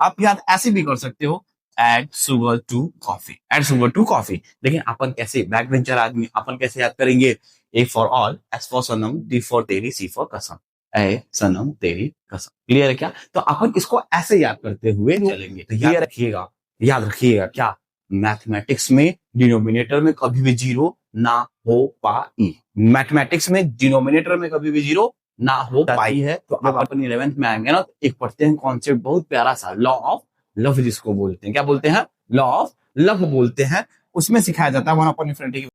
आप याद ऐसे भी कर सकते हो, add sugar to coffee, add sugar to coffee. लेकिन अपन कैसे बैक वेंचर आदमी अपन कैसे याद करेंगे? A for all, S for Sanam, D for तेरी, सी फॉर कसम, ए सनम तेरी कसम। क्लियर है क्या? तो अपन इसको ऐसे याद करते हुए चलेंगे। तो याद रखिएगा, याद रखिएगा क्या, मैथमेटिक्स में डिनोमिनेटर में कभी भी जीरो ना हो पाई। मैथमेटिक्स में डिनोमिनेटर में कभी भी जीरो ना हो पाई है। तो अब अपन 11th में आएंगे ना, तो एक पढ़ते हैं कॉन्सेप्ट बहुत प्यारा सा, लॉ ऑफ लव जिसको बोलते हैं। क्या बोलते हैं? लॉ ऑफ लव बोलते हैं। उसमें सिखाया जाता है one upon infinity.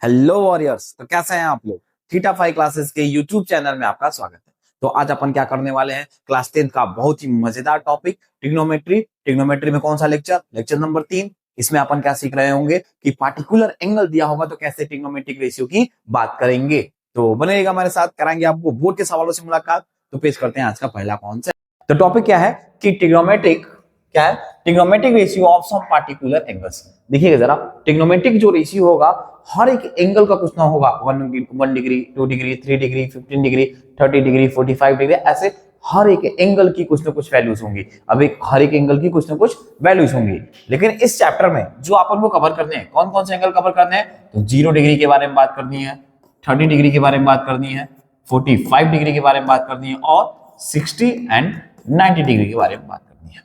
Hello warriors, तो कैसे हैं आप लोग? थीटा फाइव क्लासेस के यूट्यूब चैनल में आपका स्वागत है। तो आज अपन क्या करने वाले हैं, क्लास 10 का बहुत ही मजेदार टॉपिक ट्रिग्नोमेट्री। ट्रिग्नोमेट्री में कौन सा लेक्चर? Lecture number 3। इसमें अपन क्या सीख रहे होंगे कि पार्टिकुलर एंगल दिया होगा तो कैसे ट्रिग्नोमेट्रिक रेशियो की बात करेंगे। तो बने रहिएगा हमारे साथ, कराएंगे आपको बोर्ड के सवालों से मुलाकात। तो पेश करते हैं आज का पहला कॉन्सेप्ट। तो टॉपिक क्या है कि ट्रिग्नोमेट्रिक क्या है? Trigonometric ratio of some particular angles. देखिएगा जरा, ट्रिग्नोमेट्रिक जो रेशियो होगा हर एक एंगल का कुछ ना होगा, 1 degree, 2 degree, 3 degree, 15 degree, 30 degree, 45 degree, ऐसे हर एक एंगल की कुछ ना कुछ वैल्यूज होंगी। अब एक हर एक एंगल की कुछ ना कुछ वैल्यूज होंगी। लेकिन इस चैप्टर में जो अपन को कवर करने हैं, कौन कौन से एंगल कवर करने हैं? तो 0 डिग्री के बारे में बात करनी है, 30 डिग्री के बारे में बात करनी है, 45 डिग्री के बारे में बात करनी है, और 60 एंड 90 डिग्री के बारे में बात करनी है।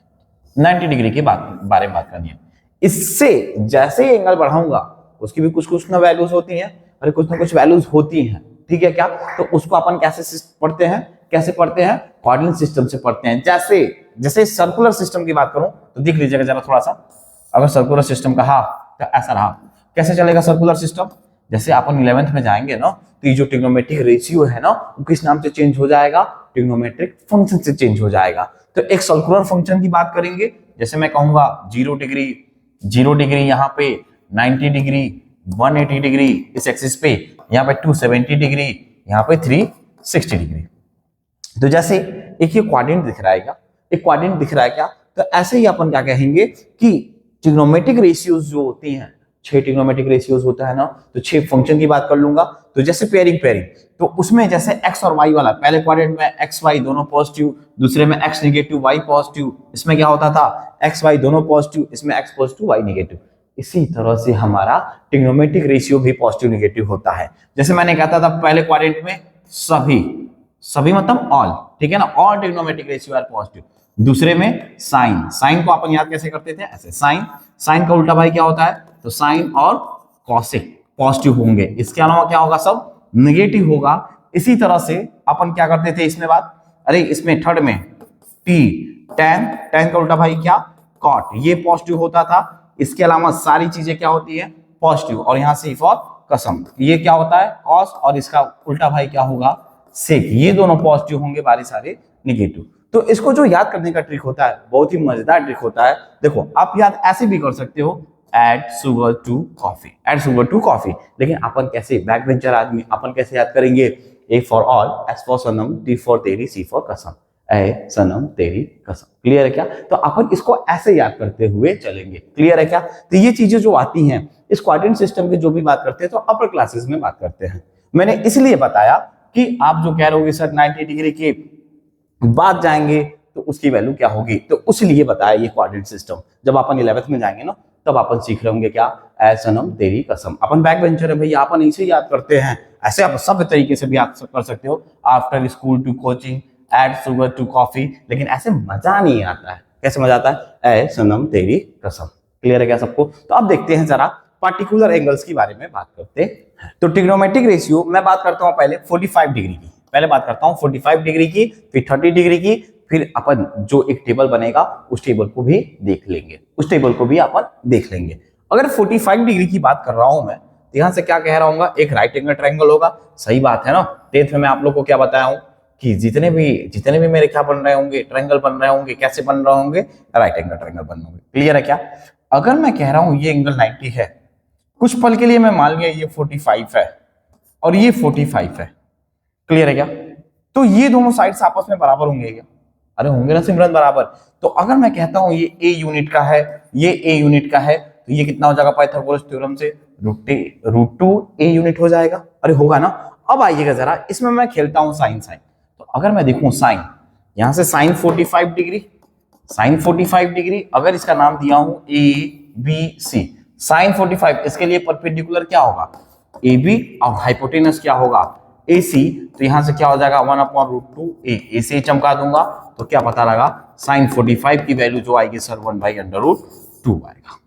90 डिग्री के बारे में बात करनी है। इससे जैसे ही एंगल बढ़ाऊंगा उसकी भी कुछ कुछ ना वैल्यूज होती हैं, और कुछ ना कुछ वैल्यूज होती हैं। ठीक है क्या? तो उसको अपन कैसे पढ़ते हैं? कैसे पढ़ते हैं? कोऑर्डिनेट सिस्टम से पढ़ते हैं। जैसे जैसे सर्कुलर सिस्टम की बात करूं तो देख लीजिएगा जरा थोड़ा सा। अगर सर्कुलर सिस्टम कहा तो ऐसा रहा। कैसे चलेगा सर्कुलर सिस्टम? जैसे अपन 11th में जाएंगे ना, तो ये जो ट्रिग्नोमेट्रिक रेशियो है ना, वो किस नाम से चेंज हो जाएगा? ट्रिग्नोमेट्रिक फंक्शन से चेंज हो जाएगा। तो एक सर्कुलर फंक्शन की बात करेंगे। जैसे मैं कहूंगा 0 डिग्री, 0 डिग्री यहाँ पे, 90 डिग्री, 180 डिग्री इस एक्सिस पे, यहाँ पे 270 डिग्री, यहाँ पे 360 डिग्री। तो जैसे एक ये क्वाड्रेंट दिख रहा है क्या? एक क्वाड्रेंट दिख रहा है क्या? तो ऐसे ही अपन क्या कहेंगे कि ट्रिग्नोमेट्रिक रेशियोज जो होती हैं, 6 ट्रिग्नोमेट्रिक रेशियोज होता है ना, तो 6 फंक्शन की बात कर लूंगा। तो जैसे पेयरिंग पेयरिंग, तो उसमें जैसे एक्स और वाई वाला, पहले क्वाड्रेंट में एक्स वाई दोनों पॉजिटिव, दूसरे में एक्स नेगेटिव वाई पॉजिटिव, इसमें क्या होता था? एक्स वाई दोनों पॉजिटिव, इसमें एक्स पॉजिटिव वाई नेगेटिव। इसी तरह से हमारा ट्रिग्नोमेट्रिक रेशियो भी पॉजिटिव नेगेटिव होता है। जैसे मैंने कहता था पहले क्वाड्रेंट में सभी, सभी मतलब ऑल, ठीक है ना, all trigonometric ratio are positive. दूसरे में साइन, साइन को अपन याद कैसे करते थे? ऐसे साइन, साइन का उल्टा भाई क्या होता है? तो साइन और कॉसेक पॉजिटिव होंगे, इसके अलावा क्या होगा? सब नेगेटिव होगा। इसी तरह से अपन क्या करते थे इसमें बात, अरे इसमें थर्ड में टी, टेन, टेन का उल्टा भाई क्या? कॉट, ये पॉजिटिव होता था। इसके अलावा सारी चीजें क्या होती है? पॉजिटिव। और यहां से फॉर कसम, ये क्या होता है? कॉस, और इसका उल्टा भाई क्या होगा? सेक। ये दोनों पॉजिटिव होंगे, बारी सारे नेगेटिव। तो इसको जो याद करने का ट्रिक होता है, बहुत ही मजेदार ट्रिक होता है। देखो आप याद ऐसे भी कर सकते हो, add sugar to coffee, add sugar to coffee. लेकिन अपन कैसे बैक वेंचर आदमी अपन कैसे याद करेंगे? A for all, S for Sanam, D for तेरी, सी फॉर कसम, ए सनम तेरी कसम। क्लियर है क्या? तो अपन इसको ऐसे याद करते हुए चलेंगे। क्लियर है क्या? तो ये चीजें जो आती हैं इस क्वाड्रेंट सिस्टम की जो भी बात करते हैं तो अपर क्लासेस में बात करते हैं। मैंने इसलिए बताया कि आप जो कह रहे हो सर 90 डिग्री की बात जाएंगे तो उसकी वैल्यू क्या होगी, तो उसलिए बताया ये क्वाड्रेंट सिस्टम। जब अपन 11th में जाएंगे ना, तब अपन सीख रहे होंगे क्या? ऐ सनम तेरी कसम। अपन बैक बेंचर है भैया, अपन इसे याद करते हैं। ऐसे आप सब तरीके से भी याद कर सकते हो, after school to coaching, add sugar to coffee. लेकिन ऐसे मजा नहीं आता है। कैसे मजा आता है? ऐ सनम तेरी कसम। क्लियर है क्या सबको? तो अब देखते हैं जरा पार्टिकुलर एंगल्स के बारे में बात करते हैं। तो ट्रिग्नोमेट्रिक रेशियो मैं बात करता हूं पहले 45 डिग्री की, पहले बात करता हूं 45 डिग्री की, फिर 30 डिग्री की, फिर अपन जो एक टेबल बनेगा उस टेबल को भी देख लेंगे, उस टेबल को भी अपन देख लेंगे। अगर 45 डिग्री की बात कर रहा हूं मैं, तो यहां से क्या कह रहा हूँ? एक राइट एंगल ट्रायंगल होगा। सही बात है ना? 10th में मैं आप लोग को क्या बताया हूं कि जितने भी मेरे क्या बन रहे होंगे? ट्रायंगल बन रहे होंगे। कैसे बन रहे होंगे? राइट एंगल ट्रायंगल बन होंगे। क्लियर है क्या? अगर मैं कह रहा हूं ये एंगल 90 है, कुछ पल के लिए मैं मान लिया ये 45 है और ये 45 है। क्लियर है क्या? तो ये दोनों साइड्स आपस में बराबर होंगे क्या? अरे होंगे ना सिमरन, बराबर। तो अगर मैं कहता हूं ये ए यूनिट का है, ये ए यूनिट का है, तो ये कितना हो जाएगा पाइथागोरस थ्योरम से? √2 ए यूनिट हो जाएगा। अरे होगा ना? अब आइएगा जरा, इसमें मैं खेलता हूं साइन साइन। अगर मैं देखूं साइन, यहां से साइन 45 डिग्री, साइन 45 डिग्री, अगर इसका नाम दिया हूं ए बी सी, साइन 45 इसके लिए परपेंडिकुलर क्या होगा ए बी और हाइपोटेनस क्या होगा ए सी, तो यहां से क्या हो जाएगा 1/√2a, ए से चमका दूंगा तो क्या पता लगा साइन 45 की वैल्यू जो आएगी सर 1/√2 आएगा।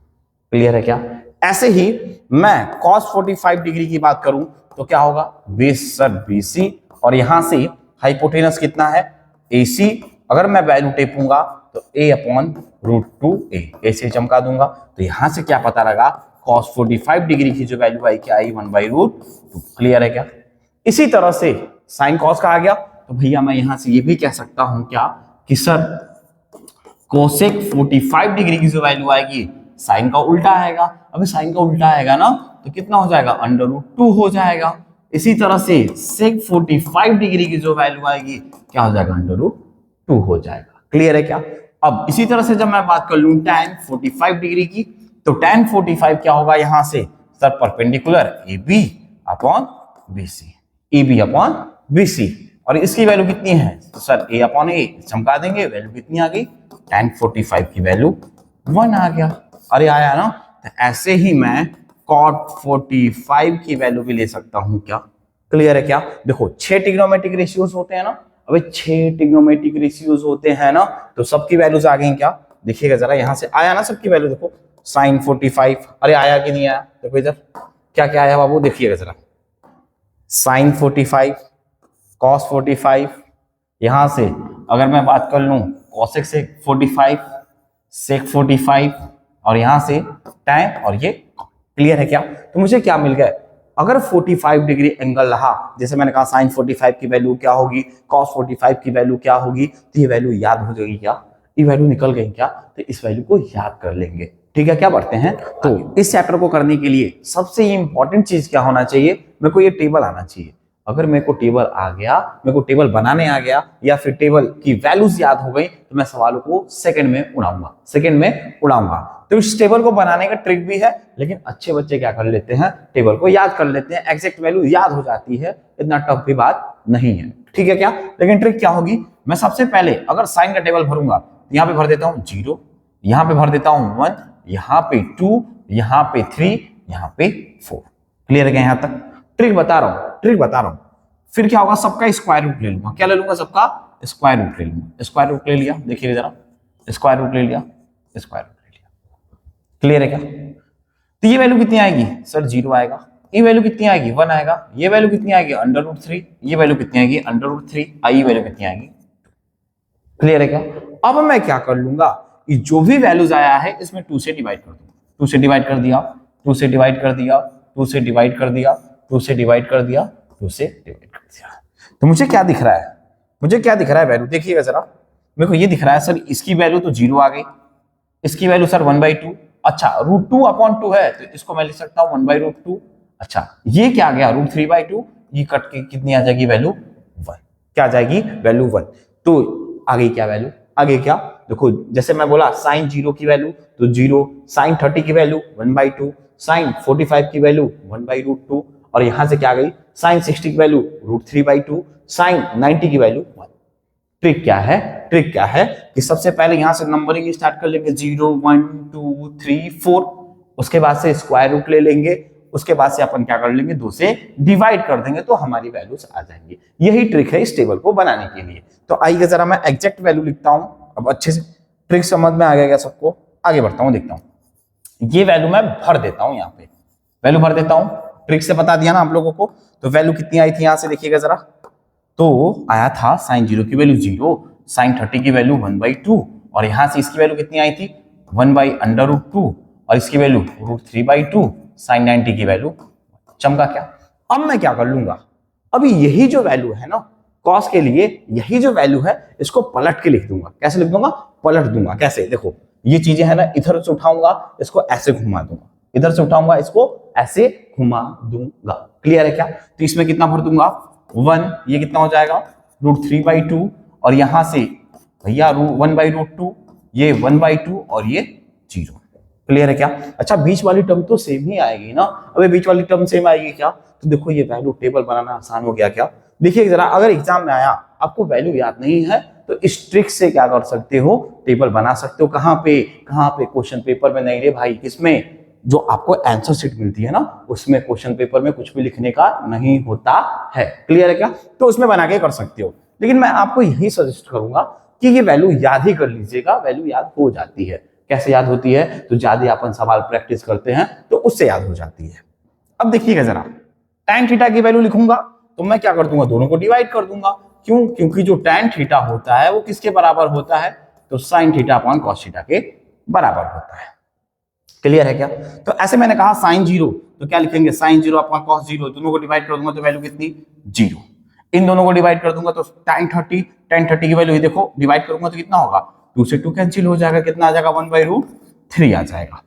क्लियर है क्या? ऐसे ही मैं cos 45 डिग्री की बात करूं तो क्या होगा बेस सर BC और यहां से हाइपोटेनस कितना है AC, अगर मैं वैल्यू टेपूंगा तो a/√2a, ए से चमका दूंगा तो यहां से क्या पता लगा cos 45 डिग्री की जो वैल्यू आई क्या आई 1/√2। क्लियर है क्या? इसी तरह से साइन कॉस का आ गया तो भैया मैं यहां से ये भी कह सकता हूं क्या कि सर कोसेक 45 डिग्री की जो वैल्यू आएगी साइन का उल्टा आएगा। अभी साइन का उल्टा आएगा ना तो कितना हो जाएगा √2 हो जाएगा। इसी तरह से सेक 45 डिग्री की जो वैल्यू आएगी क्या हो जाएगा √2 हो जाएगा। क्लियर है क्या? अब इसी तरह से जब मैं बात कर लूं tan 45 डिग्री की तो tan 45 क्या होगा यहां से सर परपेंडिकुलर AB/BC और इसकी वैल्यू कितनी है तो सर a/a चमका देंगे, वैल्यू कितनी आ गई tan 45 की वैल्यू 1 आ गया। अरे आया ना? तो ऐसे ही मैं cot 45 की वैल्यू भी ले सकता हूं क्या? क्लियर है क्या? देखो 6 ट्रिग्नोमेट्रिक रेशियोज होते हैं ना, अबे 6 ट्रिग्नोमेट्रिक रेशियोज होते हैं ना तो सबकी वैल्यूज आ गई क्या? देखिएगा जरा, यहां से आया ना सबकी वैल्यू, देखो sin 45, अरे आया कि नहीं आया? देखो इधर क्या क्या आया बाबू, देखिएगा जरा sin 45, cos 45, यहां से अगर मैं बात कर लूं cosec से 45, sec 45 और यहां से tan और ये। क्लियर है क्या? तो मुझे क्या मिल गया, अगर 45 डिग्री एंगल रहा, जैसे मैंने कहा sin 45 की वैल्यू क्या होगी, cos 45 की वैल्यू क्या होगी, तो ये वैल्यू याद हो जाएगी क्या? ये वैल्यू निकल गई क्या? तो इस वैल्यू को याद कर लेंगे। ठीक है, क्या बढ़ते हैं। तो इस चैप्टर को करने के लिए सबसे इंपॉर्टेंट चीज क्या होना चाहिए, मेरे को ये टेबल आना चाहिए। अगर मेरे को टेबल आ गया, मेरे को टेबल बनाने आ गया या फिर टेबल की वैल्यूज याद हो गई तो मैं सवालों को सेकंड में उड़ाऊंगा। तो इस टेबल को बनाने का ट्रिक भी है, लेकिन अच्छे बच्चे क्या कर लेते हैं, टेबल को याद कर लेते हैं, एग्जैक्ट वैल्यू याद हो जाती है, इतना टफ भी बात नहीं है। ठीक है क्या? लेकिन ट्रिक क्या होगी, मैं सबसे पहले अगर साइन का टेबल भरूंगा तो यहाँ पे भर देता हूँ 0, यहाँ पे भर देता हूँ 1, यहाँ पे 2, यहाँ पे 3, यहाँ पे 4। क्लियर है क्या यहाँ तक? ट्रिक बता रहा हूं। फिर क्या होगा, सबका स्क्वायर रूट ले लूंगा। क्या ले लूंगा? सबका स्क्वायर रूट ले लूंगा। स्क्वायर रूट ले लिया, देखिए जरा, स्क्वायर रूट ले लिया। क्लियर है क्या? तो ये वैल्यू कितनी आएगी सर 0 आएगा, ये वैल्यू कितनी आएगी 1 आएगा, ये वैल्यू कितनी आएगी √3, ये वैल्यू कितनी आएगी √3, आई वैल्यू कितनी आएगी। क्लियर है क्या? अब मैं क्या कर लूंगा, ये जो भी वैल्यूज आया है इसमें 2 से डिवाइड कर दूंगा। 2 से डिवाइड कर दिया, 2 से डिवाइड कर दिया, 2 से डिवाइड कर दिया, 2 से डिवाइड कर दिया, 2 से डिवाइड कर दिया। तो मुझे क्या दिख रहा है, वैल्यू देखिएगा जरा, मेरे को ये दिख रहा है सर इसकी वैल्यू तो 0 आ गई, इसकी वैल्यू सर 1/2, अच्छा √2/2 है तो इसको मैं लिख सकता हूं 1/√2। अच्छा ये क्या आ गया √3/2, ये कट के कितनी आ जाएगी वैल्यू 1, क्या आ जाएगी वैल्यू 1। तो आ गई क्या वैल्यू, आगे क्या देखो, जैसे मैं बोला sin 0 की वैल्यू तो 0, sin 30 की वैल्यू 1/2, sin 45 की वैल्यू 1/√2 और यहां से क्या आ गई sin 60 की वैल्यू √3/2, sin 90 की वैल्यू 1। ट्रिक क्या है कि सबसे पहले यहां से नंबरिंग स्टार्ट कर लेंगे 0 1 2 3 4, उसके बाद से स्क्वायर रूट ले लेंगे, उसके बाद से अपन क्या कर लेंगे 2 से डिवाइड कर देंगे तो हमारी वैल्यूज आ जाएंगी। यही ट्रिक है इस टेबल को बनाने के लिए। तो आइए जरा मैं एग्जैक्ट वैल्यू लिखता हूं। अब अच्छे से ट्रिक समझ में आ गया क्या सबको? आगे बढ़ता हूं, देखता हूं। ये वैल्यू मैं भर देता हूं, यहाँ पे वैल्यू भर देता हूं। ट्रिक से बता दिया ना आप लोगों को। तो वैल्यू कितनी आई थी यहां से देखिएगा जरा, तो आया था sin 0 की वैल्यू 0, sin 30 की वैल्यू 1/2 और यहां से इसकी वैल्यू कितनी आई थी 1/√2 और इसकी वैल्यू √3/2, sin 90 की वैल्यू। चमका क्या? अब मैं क्या कर लूंगा, अभी यही जो वैल्यू है ना cos के लिए, यही जो वैल्यू है इसको पलट के लिख दूंगा। कैसे लिख दूंगा? पलट दूंगा। कैसे? देखो ये चीजें है ना, इधर से उठाऊंगा इसको ऐसे घुमा दूंगा, इधर से उठाऊंगा इसको ऐसे घुमा दूंगा। क्लियर है क्या? तो इसमें कितना भर दूंगा 1, ये कितना हो जाएगा √3/2 और यहां से भैया 1/√2, ये 1/2 और ये 0। क्लियर है क्या? अच्छा बीच वाली टर्म तो सेम ही आएगी ना। अबे बीच वाली टर्म सेम आएगी क्या? तो देखो ये वैल्यू टेबल बनाना आसान हो गया क्या? देखिए जरा, अगर एग्जाम में आया आपको वैल्यू याद नहीं है तो इस ट्रिक से क्या कर सकते हो, टेबल बना सकते हो। कहाँ पे क्वेश्चन पेपर में नहीं रे भाई, किसमें, जो आपको आंसर शीट मिलती है ना उसमें क्वेश्चन पेपर में कुछ भी लिखने का नहीं होता है। क्लियर है क्या? तो उसमें बना के कर सकते हो, लेकिन मैं आपको यही सजेस्ट करूंगा कि ये वैल्यू याद ही कर लीजिएगा, वैल्यू याद हो जाती है। कैसे याद होती है? तो ज्यादा अपन सवाल प्रैक्टिस करते हैं तो उससे याद हो जाती है। अब देखिएगा जरा, tan थीटा की वैल्यू लिखूंगा तो मैं क्या कर दूंगा, दोनों को डिवाइड कर दूंगा। क्यों? क्योंकि जो tan थीटा होता है वो किसके बराबर होता है, तो sin theta upon cos theta के बराबर होता है। क्लियर है क्या? तो ऐसे मैंने कहा sin 0, तो क्या लिखेंगे, sin 0 अपॉन cos 0, दोनों को डिवाइड कर दूंगा तो वैल्यू कितनी, 0। इन दोनों को डिवाइड कर दूंगा तो tan 30 की वैल्यू देखो, डिवाइड करूंगा तो कितना होगा, 2 से 2 कैंसिल हो जाएगा, कितना आ जाएगा, 1/√3 आ जाएगा।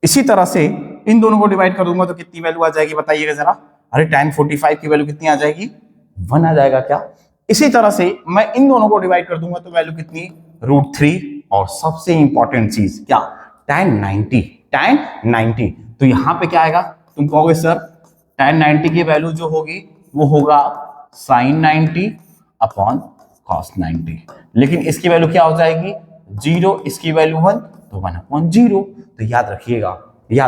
इसी तरह से इन दोनों को डिवाइड कर दूंगा तो कितनी वैल्यू आ जाएगी बताइएगा जरा, अरे tan 45 की वैल्यू कितनी आ जाएगी, 1 आ जाएगा क्या? इसी तरह से मैं इन दोनों को डिवाइड कर दूंगा तो वैल्यू कितनी, √3। और सबसे इंपॉर्टेंट चीज क्या, tan 90। तो यहां पे क्या आएगा, तुम कहोगे सर tan 90 की वैल्यू जो होगी वो होगा sin 90 अपॉन cos 90, लेकिन इसकी वैल्यू क्या हो जाएगी, 0, इसकी वैल्यू 1, तो 1/0। तो याद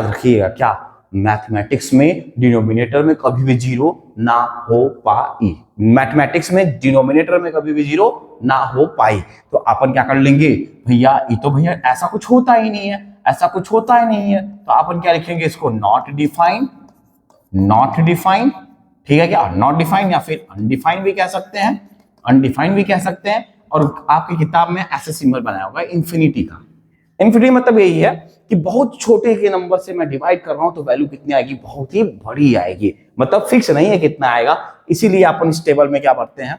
रखिएगा क्या, मैथमेटिक्स में डिनोमिनेटर में कभी भी 0 ना हो पाई, मैथमेटिक्स में डिनोमिनेटर में कभी भी 0 ना हो पाई। तो अपन क्या कर लेंगे, भैया ये तो भैया ऐसा कुछ होता ही नहीं है, ऐसा कुछ होता ही नहीं है, तो अपन क्या लिखेंगे इसको, नॉट डिफाइंड, ठीक है क्या, नॉट डिफाइंड या फिर अनडिफाइंड भी कह सकते हैं, और आपकी किताब में ऐसे सिंबल बनाया होगा इंफिनिटी का। इंफिनिटी मतलब यही है कि बहुत छोटे के नंबर से मैं डिवाइड कर रहा हूं तो वैल्यू कितनी आएगी, बहुत ही बड़ी आएगी, मतलब फिक्स नहीं है कितना आएगा। इसीलिए अपन इस टेबल में क्या भरते हैं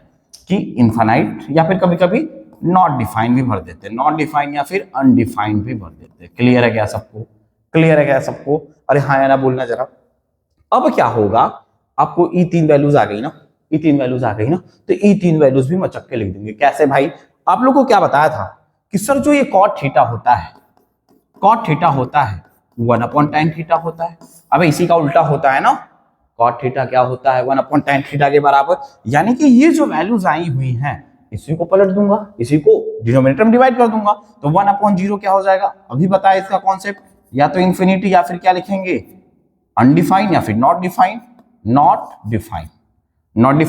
कि इनफाइनाइट या फिर कभी कभी नॉट डिफाइंड भी भर देते हैं, नॉट डिफाइंड या फिर अनडिफाइंड भी भर देते हैं। क्लियर है क्या सबको? अरे हाँ या ना बोलना जरा। अब क्या होगा, आपको ई तीन वैल्यूज आ गई ना, तो ई तीन वैल्यूज भी मचक के लिख देंगे। कैसे भाई, आप लोग को क्या बताया था कि सर जो ये cot थीटा होता है 1/tan थीटा होता है। अब इसी का उल्टा होता है ना, cot थीटा क्या होता है, 1/tan थीटा के बराबर। यानी कि ये जो वैल्यूज आई हुई हैं इसी को पलट दूंगा, इसी को डिनोमिनेटर में डिवाइड कर दूंगा, तो 1/0 क्या हो जाएगा, अभी बताया इसका कॉन्सेप्ट, या तो इंफिनिटी या फिर क्या लिखेंगे, अनडिफाइंड या फिर नॉट डिफाइंड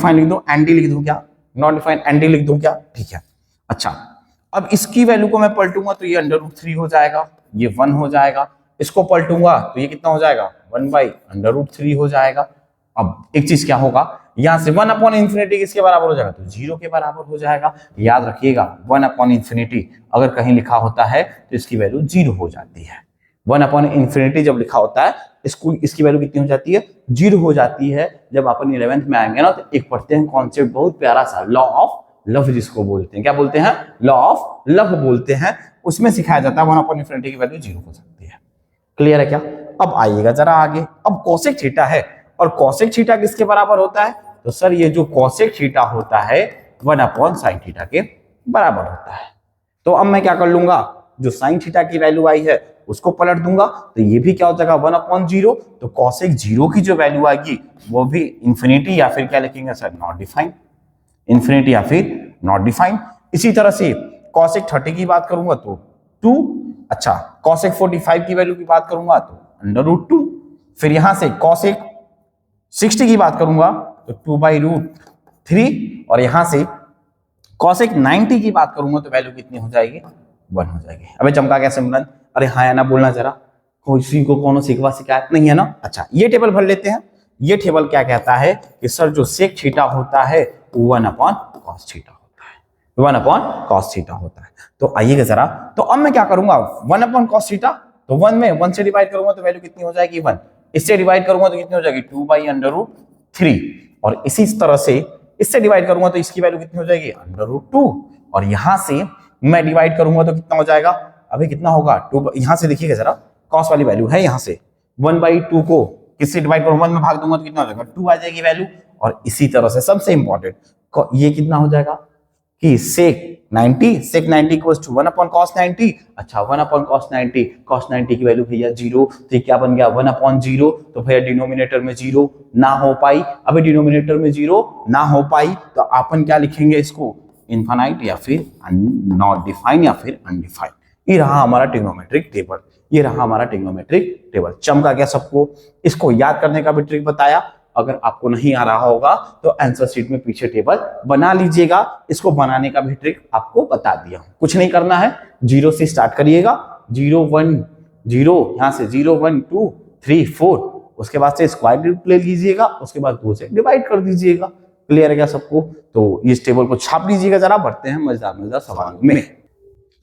लिख दो, एंटी लिख दूं क्या, नॉट डिफाइंड एंटी लिख दूं क्या, ठीक है। अच्छा, अब इसकी वैल्यू को मैं पलटूंगा तो ये √3 हो जाएगा, ये 1 हो जाएगा, इसको पलटूंगा तो ये कितना हो जाएगा, 1/√3 हो जाएगा। अब एक चीज क्या होगा, यहां से 1/∞ किसके बराबर हो जाएगा, तो 0 के बराबर हो जाएगा। याद रखिएगा 1/∞ अगर कहीं लिखा होता है तो इसकी वैल्यू 0 हो जाती है। 1/∞ जब लिखा होता है इसकी वैल्यू कितनी हो जाती है, 0 हो जाती है। जब अपन 11th में आएंगे ना तो एक पढ़ते हैं कॉन्सेप्ट बहुत प्यारा सा, लॉ ऑफ लव जिसको बोलते हैं, क्या बोलते हैं, लॉ ऑफ लव बोलते हैं, उसमें सिखाया जाता है 1/∞ की वैल्यू 0 हो सकती है। क्लियर है क्या? अब आइएगा जरा आगे, अब कोसेक थीटा है, और कोसेक थीटा किसके बराबर होता है, तो सर ये जो कोसेक थीटा होता है 1/sin थीटा के बराबर होता है। तो अब मैं क्या कर लूंगा, जो sin थीटा की वैल्यू आई है उसको पलट दूंगा तो ये भी क्या हो जाएगा 1/0, तो कोसेक 0 की जो वैल्यू आएगी वो भी इंफिनिटी या फिर क्या लिखेंगे सर, नॉट डिफाइंड, इंफिनिटी या फिर नॉट डिफाइंड। इसी तरह से कोसेक 30 की बात करूंगा तो 2, अच्छा कोसेक 45 की वैल्यू की बात करूंगा तो √2, फिर यहां से कोसेक 60 की बात करूंगा तो 2/√3, और यहां से कोसेक 90 की बात करूंगा तो वैल्यू कितनी हो जाएगी, 1 हो जाएगी। अबे चमका क्या सिमरन, अरे हाँ या ना बोलना जरा, किसी को कोनो शिकवा शिकायत नहीं है ना। अच्छा ये टेबल भर लेते हैं, ये टेबल क्या कहता है कि सर जो सेक थीटा होता है 1/cos थीटा होता है, 1/cos थीटा होता है। तो आइएगा जरा, तो अब मैं क्या करूंगा, 1/cos थीटा, तो 1 में 1 से डिवाइड करूंगा तो वैल्यू कितनी हो जाएगी, 1, इससे डिवाइड करूंगा तो कितनी हो जाएगी, 2/√3, और इसी तरह से इससे डिवाइड करूंगा तो इसकी वैल्यू कितनी हो जाएगी, √2, और यहां से मैं डिवाइड करूंगा तो कितना हो जाएगा, अभी कितना होगा 2, यहां से देखिएगा जरा, कॉस वाली वैल्यू है, यहां से 1/2 को किससे डिवाइड करूंगा, 1 में भाग दूंगा तो कितना हो जाएगा, 2 आ जाएगी वैल्यू। और इसी तरह से सबसे इंपॉर्टेंट ये कितना हो जाएगा, कि sec 90 equals to 1 upon cos 90। अच्छा 1 अपॉन cos 90 की वैल्यू भैया 0, तो क्या बन गया 1 अपॉन 0, तो भैया डिनोमिनेटर में 0 ना हो पाई। अभी डिनोमिनेटर में 0 ना हो पाई तो अपन क्या लिखेंगे इसको, इनफाइनाइट या फिर नॉट डिफाइन या फिर अनडिफाइंड। ये रहा हमारा ट्रिग्नोमेट्रिक टेबल, ये रहा हमारा ट्रिग्नोमेट्रिक टेबल। चमका गया सबको? इसको याद करने का भी ट्रिक बताया। अगर आपको नहीं आ रहा होगा तो आंसर शीट में पीछे टेबल बना लीजिएगा। इसको बनाने का भी ट्रिक आपको बता दिया हूं। कुछ नहीं करना है, 0 से स्टार्ट करिएगा, 0 1 0, यहां से 0 1 2 3 4, उसके बाद से स्क्वायर रूट ले लीजिएगा, उसके बाद 2 से डिवाइड कर दीजिएगा। क्लियर है क्या सबको? तो इस टेबल को छाप लीजिएगा जरा। बढ़ते हैं मजेदार मजेदार सवाल में।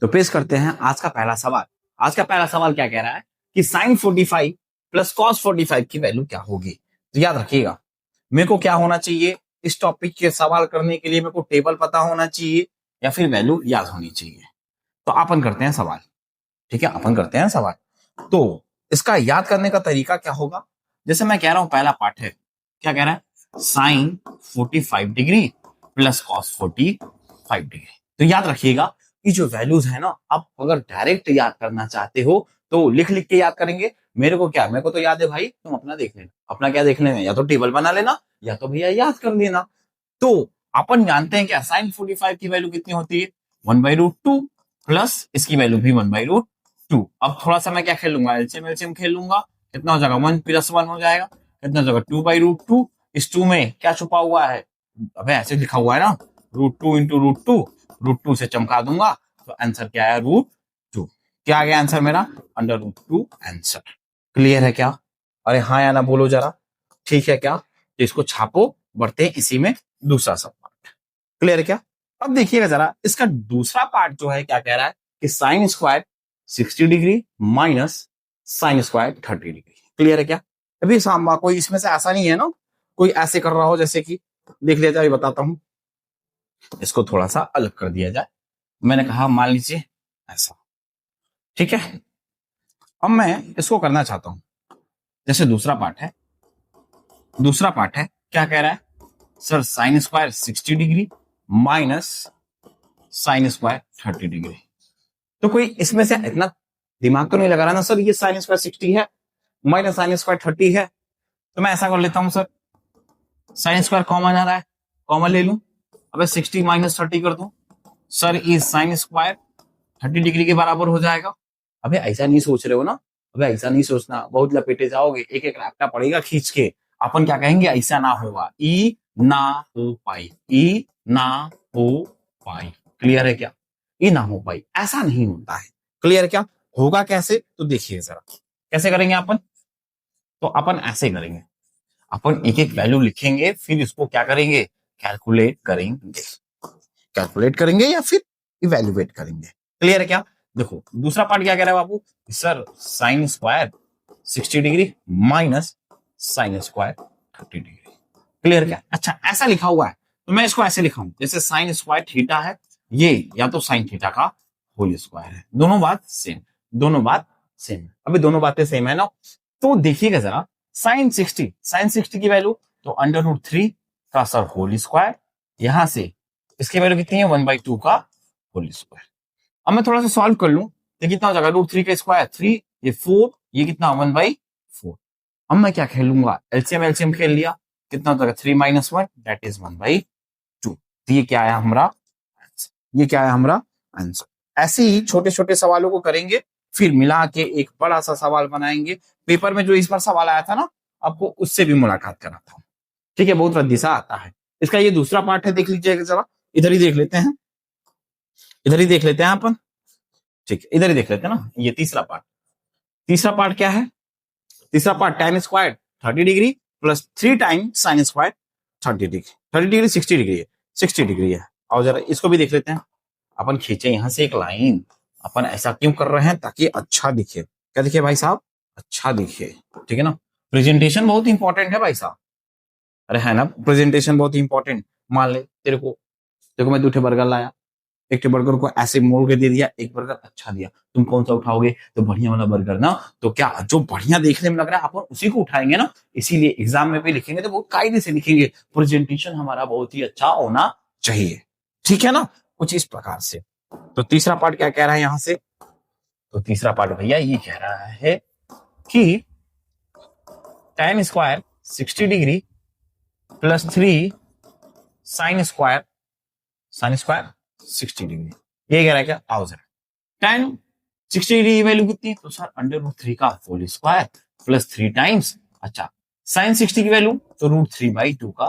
तो पेश करते हैं आज का पहला सवाल। आज का पहला सवाल क्या कह रहा है कि sin 45 प्लस cos 45 की वैल्यू क्या होगी। तो याद रखिएगा, मेरे को क्या होना चाहिए, इस टॉपिक के सवाल करने के लिए मेरे को टेबल पता होना चाहिए या फिर वैल्यू याद होनी चाहिए। तो अपन करते हैं सवाल, ठीक है, अपन करते हैं सवाल। तो इसका याद करने का तरीका क्या होगा, जैसे मैं कह रहा हूं पहला पार्ट है, क्या कह रहा है, sin 45 degree plus cos 45 degree. तो याद रखिएगा कि जो वैल्यूज है ना, आप अगर डायरेक्ट याद करना चाहते हो तो लिख लिख के याद करेंगे। मेरे को क्या, मेरे को तो याद है भाई, तुम अपना देख लेना। अपना क्या देख लेना, या तो टेबल बना लेना या तो भैया याद कर लेना। तो अपन जानते हैं क्या, sin 45 की वैल्यू कितनी होती है, 1/√2 प्लस इसकी वैल्यू भी 1/√2। अब थोड़ा सा मैं क्या खेल लूंगा, एलसीएम खेल लूंगा। कितना हो जाएगा, 1 + 1 हो जाएगा। कितना हो जाएगा, 2/√2। इस 2 में क्या छुपा हुआ है, अबे ऐसे लिखा हुआ है ना, √2 × √2, √2 से चमका दूंगा तो आंसर क्या आया, √2। क्या आ गया आंसर मेरा, √2 आंसर। क्लियर है क्या? अरे हाँ या ना बोलो जरा, ठीक है क्या? तो इसको छापो, बढ़ते हैं इसी में दूसरा सब पार्ट। क्लियर है क्या? अब देखिएगा जरा, इसका दूसरा पार्ट जो है क्या कह रहा है कि sin square 60 degree minus sin square 30 degree. Clear है क्या? अभी सामने कोई इसमें से ऐसा नहीं है ना, कोई ऐसे कर रहा हो, जैसे कि देख लिया जाए, बताता हूं। इसको थोड़ा सा अलग कर दिया जाए। मैंने कहा मान लीजिए ऐसा, ठीक है। अब मैं इसको करना चाहता हूं, जैसे दूसरा पार्ट है, दूसरा पार्ट है, क्या कह रहा है sir, sin square 60 degree minus sin square 30 degree. तो कोई इसमें से इतना दिमाग तो नहीं लगा रहा ना सर, ये sin स्क्वायर 60 है माइनस sin स्क्वायर 30 है। तो मैं ऐसा कर लेता हूं सर, sin स्क्वायर कॉमन आ रहा है, कॉमन ले लूं। अबे 60 माइनस 30 कर दूं सर, इस sin स्क्वायर 30 डिग्री के बराबर हो जाएगा। अबे ऐसा नहीं सोच रहे हो ना, अबे ऐसा नहीं सोचना, बहुत लपेटे जाओगे, एक एक रैप्टा पड़ेगा खींच के। अपन क्या कहेंगे, ऐसा ना होगा, ई ना हो पाई, ई ना हो पाई। क्लियर है क्या? ई ना हो पाई, ऐसा नहीं होता है। क्लियर है क्या? होगा कैसे, तो देखिए जरा कैसे करेंगे अपन। तो अपन ऐसे करेंगे, अपन एक एक वैल्यू लिखेंगे, फिर इसको क्या करेंगे, कैलकुलेट करेंगे। कैलकुलेट करेंगे या फिर इवेल्युएट करेंगे। क्लियर है क्या? देखो दूसरा पार्ट क्या कह रहा है बाबू, sir sin square 60 degree minus sin square 30 degree. Clear क्या? अच्छा ऐसा लिखा हुआ है, तो मैं इसको ऐसे लिखा हूं, जैसे sin स्क्वायर थीटा है, ये या तो sin थीटा का होल स्क्वायर है। दोनों बात सेम, दोनों बात सेम। अभी दोनों बातें सेम है ना, तो देखिएगा जरा, sin 60 की वैल्यू तो √3 का सर होल स्क्वायर, यहां से इसकी वैल्यू कितनी है, 1/2 का होल स्क्वायर। अब मैं थोड़ा सा सॉल्व कर लूं, तो कितना हो जाएगा, √3 का स्क्वायर 3, ये 4, ये कितना 1/4। अब मैं क्या खेल लूंगा, एलसीएम खेल लिया, कितना हो जाएगा 3 - 1 दैट इज 1/2। तो ये क्या आया हमारा आंसर, ये क्या आया हमारा आंसर। ऐसे ही छोटे छोटे सवालों को करेंगे, फिर मिला के एक बड़ा सा सवाल बनाएंगे। पेपर में जो इस बार सवाल आया था ना, आपको उससे भी मुलाकात कराता हूं, ठीक है, बहुत रद्दी सा आता है। इसका ये दूसरा पार्ट है, देख लीजिएगा जरा, इधर ही देख लेते हैं, इधर ही देख लेते हैं अपन, ठीक है, इधर ही देख लेते हैं ना। ये तीसरा पार्ट, तीसरा पार्ट क्या है, तीसरा part tan square 30 degree plus 3 times sin square 30 degree. 30 degree 60 degree है, 60 डिग्री है। और जरा इसको भी देख लेते हैं, अपन खींचे यहां से एक लाइन। अपन ऐसा क्यों कर रहे हैं, ताकि अच्छा दिखे। क्या दिखे भाई साहब, अच्छा दिखे, ठीक है ना। प्रेजेंटेशन बहुत इंपॉर्टेंट है भाई साहब, अरे है ना, प्रेजेंटेशन बहुत इंपॉर्टेंट। मान ले तेरे को, देखो मैं 2 बर्गर लाया, एक बर्गर को ऐसे मोड़ के दे दिया, एक बर्गर अच्छा दिया, तुम कौन सा उठाओगे, तो बढ़िया वाला बर्गर ना। तो क्या जो बढ़िया देखने में लग रहा है अपन उसी को उठाएंगे ना। इसीलिए एग्जाम में भी लिखेंगे तो बहुत कायदे से लिखेंगे, प्रेजेंटेशन हमारा बहुत ही अच्छा होना चाहिए, ठीक है ना। कुछ इस प्रकार से। तो तीसरा पार्ट क्या कह रहा है यहां से, तो तीसरा पार्ट भैया ये कह रहा है कि tan square 60 degree plus 3 sign square 60 degree, ये कह रहा है क्या, आओ जरा tan 60 डिग्री की वैल्यू कितनी, तो सर √3 का होल स्क्वायर प्लस 3 टाइम्स, अच्छा साइन 60 की वैल्यू तो √3/2 का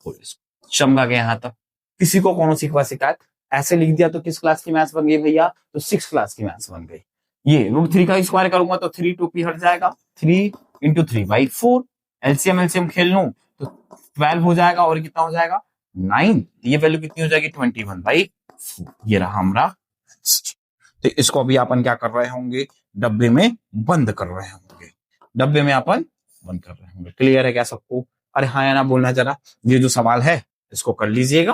होल स्क्वायर। चमका गया यहां तक। किसी को कौन सी शिकायत, ऐसे लिख दिया तो किस क्लास की मैथ्स बन गई भैया, तो 6 क्लास की मैथ्स बन गई। ये √3 का स्क्वायर करूंगा तो 3 2 p हट जाएगा, 3 × 3/4, एलसीएम खेल लूं तो 12 हो जाएगा और कितना हो जाएगा 9, ये वैल्यू कितनी हो जाएगी 21/4, ये रहा हमारा। तो इसको भी अपन क्या कर रहे होंगे, डब्बे में बंद कर रहे होंगे, डब्बे में अपन बंद कर रहे होंगे। क्लियर है क्या सबको, अरे हाँ या ना बोलना जरा। ये जो सवाल है इसको कर लीजिएगा,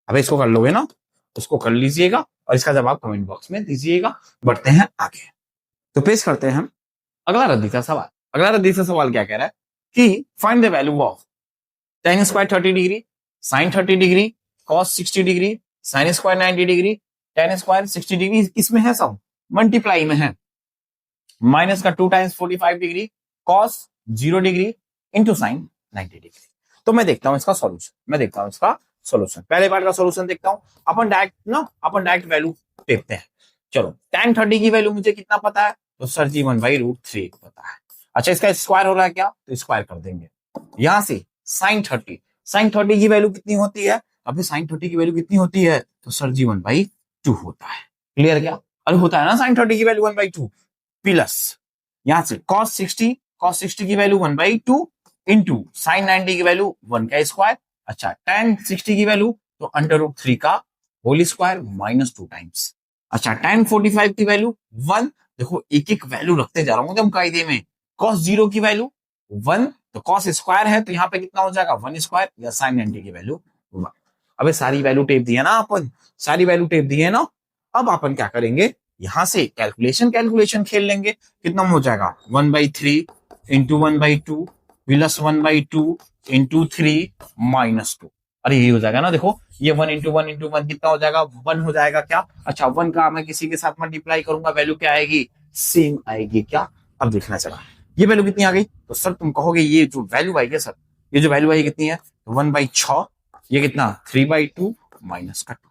अब इसको कर लोगे ना, उसको कर लीजिएगा और इसका जवाब कमेंट बॉक्स में दीजिएगा। बढ़ते हैं आगे, तो पेश करते हैं हम अगला रद्दी का सवाल। अगला रद्दी का सवाल क्या कह रहा है कि find the value of tan square 30 degree, sine 30 degree, cos 60 degree, sine square 90 degree, tan square 60 degree किसमें है, सब मल्टीप्लाई में है, माइनस का 2 टाइम्स 45 डिग्री, cos 0 डिग्री इंटू साइन 90 डिग्री। तो मैं देखता हूं इसका सॉल्यूशन, पहले पार्ट का सॉल्यूशन देखता हूं। अपन डायरेक्ट वैल्यू देखते हैं। चलो tan 30 की वैल्यू मुझे कितना पता है, तो सर जी 1/√3 पता है। अच्छा इसका स्क्वायर हो रहा है क्या, तो स्क्वायर कर देंगे। यहां से साइन 30 की वैल्यू कितनी होती है, अभी साइन 30 की वैल्यू कितनी होती है, तो सर जी 1/2 होता है। क्लियर क्या, अरे होता है ना साइन 30 की वैल्यू 1/2, प्लस यहां से cos 60 की वैल्यू 1/2 इंटू साइन 90 की वैल्यू 1 का स्क्वायर, अच्छा tan 60 की वैल्यू तो √3 का होल स्क्वायर माइनस 2 टाइम्स, अच्छा tan 45 की वैल्यू 1, देखो एक एक वैल्यू रखते जा रहा हूं एकदम कायदे में। cos 0 की वैल्यू 1, तो cos स्क्वायर है तो यहाँ पे कितना हो जाएगा 1 स्क्वायर, या साइन 90 की वैल्यू 1। अबे सारी वैल्यू टेप दी है ना अपन, सारी वैल्यू टेप दी है ना। अब अपन क्या करेंगे, यहां से कैलकुलेशन खेल लेंगे, कितना हो जाएगा 1/3 इंटू 1/2 प्लस 1/2 इंटू 3 माइनस 2, अरे ये हो जाएगा ना, देखो ये 1 इंटू 1 इंटू 1 कितना हो जाएगा 1 हो जाएगा क्या, अच्छा 1 का मैं किसी के साथ मल्टीप्लाई करूंगा वैल्यू क्या आएगी, सेम आएगी क्या। अब देखना चला ये वैल्यू कितनी आ गई, तो सर तुम कहोगे ये जो वैल्यू आई है सर, ये जो वैल्यू आई कितनी है, 1/6, ये कितना 3/2 माइनस का 2।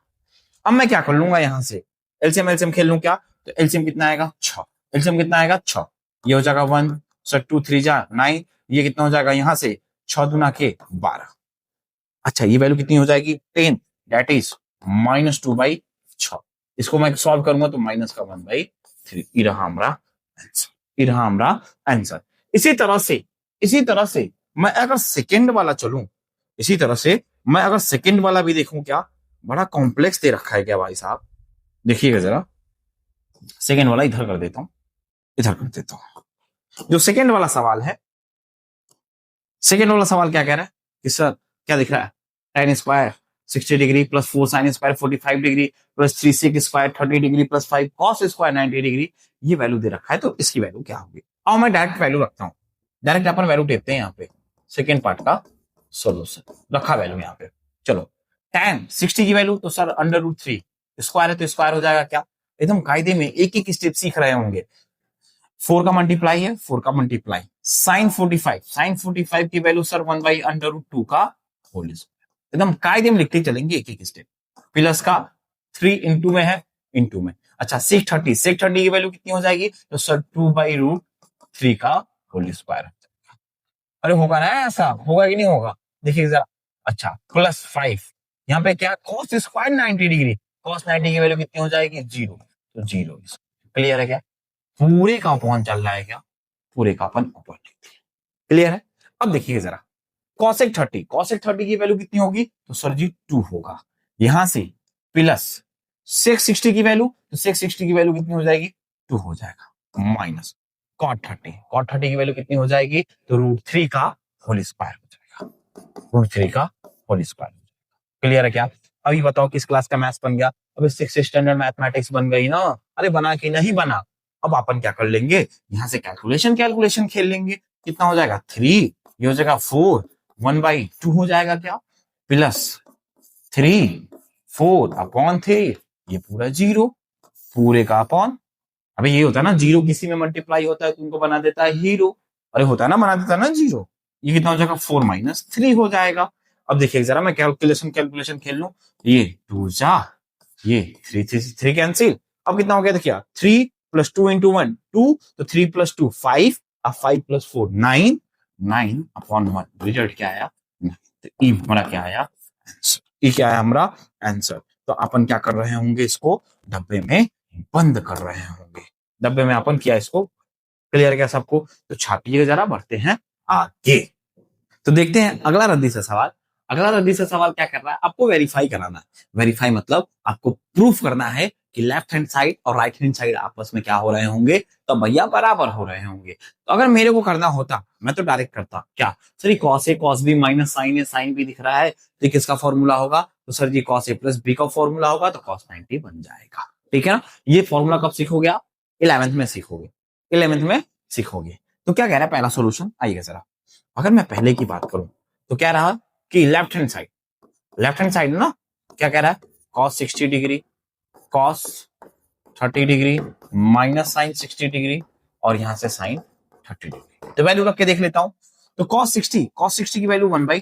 अब मैं क्या कर लूंगा यहां से एलसीएम खेल लूं क्या, तो एलसीएम कितना आएगा 6, एलसीएम कितना आएगा 6, ये हो जाएगा 1, सर 2 3 जा 9, ये कितना हो जाएगा यहां से 6 दूना के 12, अच्छा ये वैल्यू कितनी हो जाएगी 10, दैट इज -2/6। इसको मैं सॉल्व करूंगा तो माइनस का 1/3, ये रहा हमारा आंसर। इसी तरह से मैं अगर सेकंड वाला चलूं, इसी तरह से मैं अगर सेकंड वाला भी देखूं, क्या बड़ा कॉम्प्लेक्स दे रखा है क्या भाई साहब, देखिएगा जरा। सेकंड वाला इधर कर देता हूं, जो सेकंड वाला सवाल है, सेकंड वाला सवाल क्या कह रहा है कि सर क्या दिख रहा है, tan square 60 degree plus 4 sine square 45 degree plus 3 sec square 30 degree plus 5 cos square 90 degree, ये वैल्यू दे रखा है, तो इसकी वैल्यू क्या होगी। अब मैं डायरेक्ट वैल्यू रखता हूं, डायरेक्ट अपन वैल्यू टेपते हैं यहाँ पे, सेकेंड पार्ट का सोल्यूशन रखा वैल्यू यहाँ पे। चलो tan 60 की वैल्यू तो सर √3, स्क्वायर है तो स्क्वायर हो जाएगा क्या, एकदम कायदे में एक एक स्टेप सीख रहे होंगे। 4 का मल्टीप्लाई है, 4 का मल्टीप्लाई, साइन 45 की वैल्यू सर 1/√2 का होल स्क्वायर, एकदम कायदे में लिखते चलेंगे एक एक स्टेप। प्लस का 3 इंटू में है, इंटू में, अच्छा sec 30 की वैल्यू कितनी हो जाएगी, तो सर 2/√3 का होल स्क्वायर। अरे होगा ना ऐसा, होगा कि नहीं होगा, देखिए जरा। अच्छा प्लस 5, यहाँ पे क्या cos स्क्वायर 90 डिग्री, cos 90 की वैल्यू कितनी हो जाएगी 0, तो 0। क्लियर है क्या, पूरे का अपॉन चल रहा है क्या, पूरे का अपन अपॉन, क्लियर है। अब देखिए जरा cosec 30 की वैल्यू कितनी होगी, तो सर जी 2 होगा, यहां से प्लस sec 60 की वैल्यू, तो sec 60 की वैल्यू कितनी हो जाएगी 2 हो जाएगा, माइनस cot 30 की वैल्यू कितनी हो जाएगी, तो √3 का होल स्क्वायर हो जाएगा, √3 का होल स्क्वायर हो जाएगा। क्लियर है क्या, अभी बताओ किस क्लास का मैथ्स बन गया, अभी 6th स्टैंडर्ड मैथमेटिक्स बन गई ना, अरे बना कि नहीं बना। अब अपन क्या कर लेंगे, यहां से कैलकुलेशन खेल लेंगे, कितना हो जाएगा 3, ये हो जाएगा 4, 1/2 हो जाएगा क्या, प्लस 3 4/3, ये पूरा 0, पूरे का अपॉन, अबे ये होता है ना 0 किसी में मल्टीप्लाई होता है तो उनको बना देता है हीरो, अरे होता है ना, बना देता है ना 0, ये कितना हो जाएगा 4 - 3 हो जाएगा। अब देखिए जरा मैं कैलकुलेशन खेल लूं, ये 2 जा, ये 3 कैंसिल, अब कितना हो गया देखिए 3 + 2 × 1 2, तो 3 + 2 5, अब 5 + 4 9, 9/1, रिजल्ट क्या आया 9। तो ई हमारा क्या आया आंसर, ई क्या आया हमारा आंसर। तो अपन क्या कर रहे होंगे, इसको डब्बे में बंद कर रहे होंगे, डब्बे में अपन किया, इसको क्लियर क्या सबको, तो छापिए जरा, बढ़ते हैं आगे। तो देखते हैं अगला रद्दी से सवाल। अगला रद्दी से सवाल क्या कर रहा है, आपको वेरीफाई कराना है। वेरीफाई मतलब आपको प्रूफ करना है कि लेफ्ट हैंड साइड और राइट हैंड साइड आपस में क्या हो रहे होंगे, तो भैया बराबर हो रहे होंगे। तो अगर मेरे को करना होता मैं तो डायरेक्ट करता, क्या सर ये cos A cos B minus sign A sine B दिख रहा है, तो किसका फॉर्मूला होगा, तो sir ji cos A plus B का फॉर्मूला होगा, तो कॉस 90 बन जाएगा। ठीक है ना, ये फॉर्मूला कब सीखोगे आप, 11th में सीखोगे, 11th में सीखोगे। तो क्या कह रहा है पहला सोल्यूशन, आइएगा जरा। अगर मैं पहले की बात करूं तो क्या रहा कि लेफ्ट हैंड साइड ना, क्या कह रहा है, cos 60 degree, cos 30 degree minus sine 60 degree, और यहां से साइन 30 डिग्री। तो वैल्यू रख के देख लेता हूं। तो cos 60 की वैल्यू 1/2,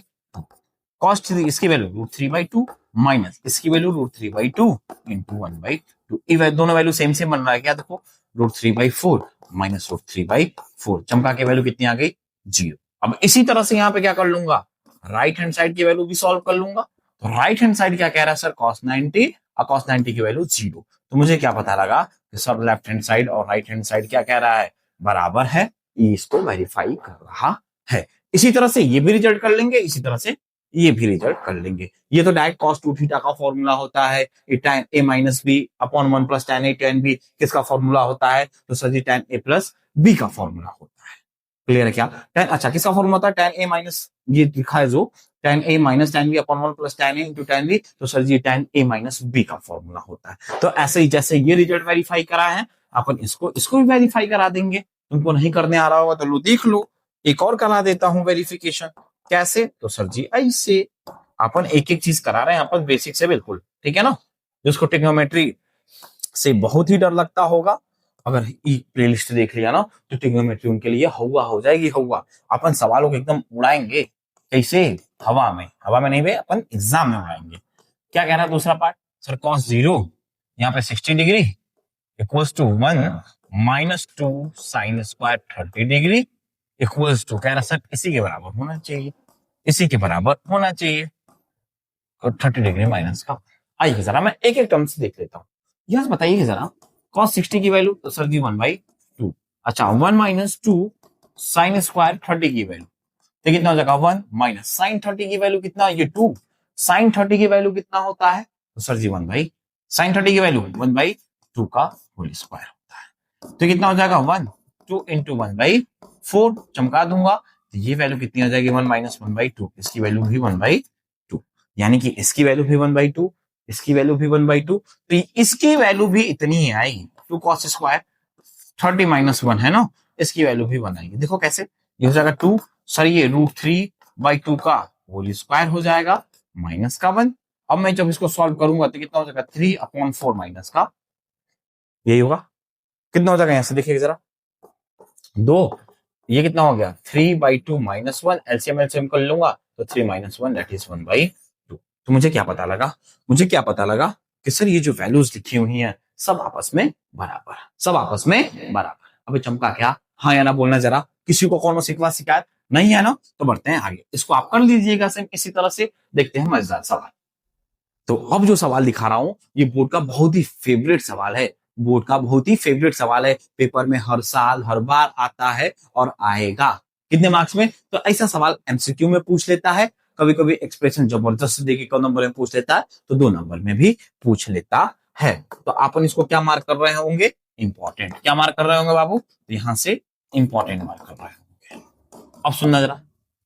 cos 3 इसकी वैल्यू √3/2 माइनस इसकी वैल्यू √3/2 इंटू 1/2। ये दोनों वैल्यू सेम सेम बन रहा है क्या, देखो √3/4 माइनस √3/4, चमका की वैल्यू कितनी आ गई 0। अब इसी तरह से यहां पे क्या कर लूंगा, राइट हैंड साइड की वैल्यू भी सॉल्व कर लूंगा। तो राइट हैंड साइड क्या कह रहा है सर, cos 90 और cos 90 की वैल्यू 0। तो मुझे क्या पता लगा कि सर लेफ्ट हैंड साइड और राइट हैंड साइड क्या कह रहा है, बराबर है, ये इसको वेरीफाई कर रहा है। इसी तरह से ये भी रिजल्ट कर लेंगे, इसी तरह से ये भी रिजल्ट कर लेंगे। ये तो डायरेक्ट cos 2 थीटा का फॉर्मूला होता है, tan a minus b upon 1 + tan a tan b किसका फॉर्मूला होता है, तो sir ji tan a + b का फॉर्मूला होता है। क्लियर है क्या, tan अच्छा किसका फॉर्मूला होता है, tan a माइनस, ये लिखा है जो tan a minus tan b upon 1 + tan a into tan b, तो sir ji tan a minus b का फॉर्मूला होता है। तो ऐसे ही जैसे ये रिजल्ट वेरीफाई करा है, अपन इसको भी वेरीफाई करा देंगे। तुमको नहीं करने आ रहा होगा तो लो देख लो, एक और करा देता हूं वेरिफिकेशन। कैसे, तो सर जी ऐसे अपन एक एक चीज करा रहे हैं अपन बेसिक से, बिल्कुल ठीक है ना। जिसको ट्रिग्नोमेट्री से बहुत ही डर लगता होगा, अगर ये प्लेलिस्ट देख लिया ना, तो ट्रिग्नोमेट्री उनके लिए हवा हो जाएगी, हवा। अपन सवालों को एकदम उड़ाएंगे, कैसे, हवा में नहीं बे, अपन एग्जाम में उड़ाएंगे। क्या कह रहा है दूसरा पार्ट, सर cos 0 यहाँ पे 60 degree equals to 1 minus 2 sine square 30 degree equals to, कह रहा सर इसी के बराबर होना चाहिए, इसी के बराबर होना चाहिए, और 30 डिग्री माइनस का। आइए जरा मैं एक एक टर्म से देख लेता हूँ। यस बताइए जरा, cos 60 की वैल्यू तो सर जी 1/2, अच्छा 1 माइनस 2 साइन स्क्वायर 30 की वैल्यू, तो कितना हो जाएगा 1 माइनस साइन 30 की वैल्यू कितना, ये 2, साइन 30 की वैल्यू कितना होता है, तो सर जी 1 साइन 30 की वैल्यू 1/2 का होल स्क्वायर होता है। तो कितना हो जाएगा 1 2 इंटू 1/4, चमका दूंगा, तो ये वैल्यू कितनी हो जाएगी 1 माइनस 1/2, इसकी वैल्यू भी 1/2, यानी कि इसकी वैल्यू भी 1/2, इसकी वैल्यू भी 1/2, तो इसकी वैल्यू भी इतनी ही आएगी 2 cos स्क्वायर 30 माइनस 1 है ना, इसकी वैल्यू भी 1 आएगी। देखो कैसे, ये हो जाएगा 2, सर ये √3/2 का होल स्क्वायर हो जाएगा माइनस का 1। अब मैं जब इसको सॉल्व करूंगा तो कितना हो जाएगा 3/4 माइनस का, यही होगा, कितना हो जाएगा यहां से देखिए जरा 2, ये कितना हो गया 3/2 माइनस 1, एलसीएम कर लूंगा तो 3 माइनस 1 दैट इज 1/2। तो मुझे क्या पता लगा, कि सर ये जो वैल्यूज लिखी हुई हैं सब आपस में बराबर, सब आपस में बराबर। अभी चमका क्या, हाँ या ना बोलना जरा, किसी को कौन शिकवा शिकायत नहीं है ना, तो बढ़ते हैं आगे। इसको आप कर लीजिएगा सेम इसी तरह से। देखते हैं मजेदार सवाल। तो अब जो सवाल दिखा रहा हूं ये बोर्ड का बहुत ही फेवरेट सवाल है, बोर्ड का बहुत ही फेवरेट सवाल है, पेपर में हर साल हर बार आता है और आएगा। कितने मार्क्स में, तो ऐसा सवाल एमसीक्यू में पूछ लेता है, कभी कभी एक्सप्रेशन जबरदस्त देके 1 नंबर में पूछ लेता है, तो 2 नंबर में भी पूछ लेता है। तो अपन इसको क्या मार्क कर रहे होंगे, इंपॉर्टेंट। क्या मार्क कर रहे होंगे बाबू, तो यहां से इंपॉर्टेंट मार्क कर रहे होंगे। अब सुनना जरा,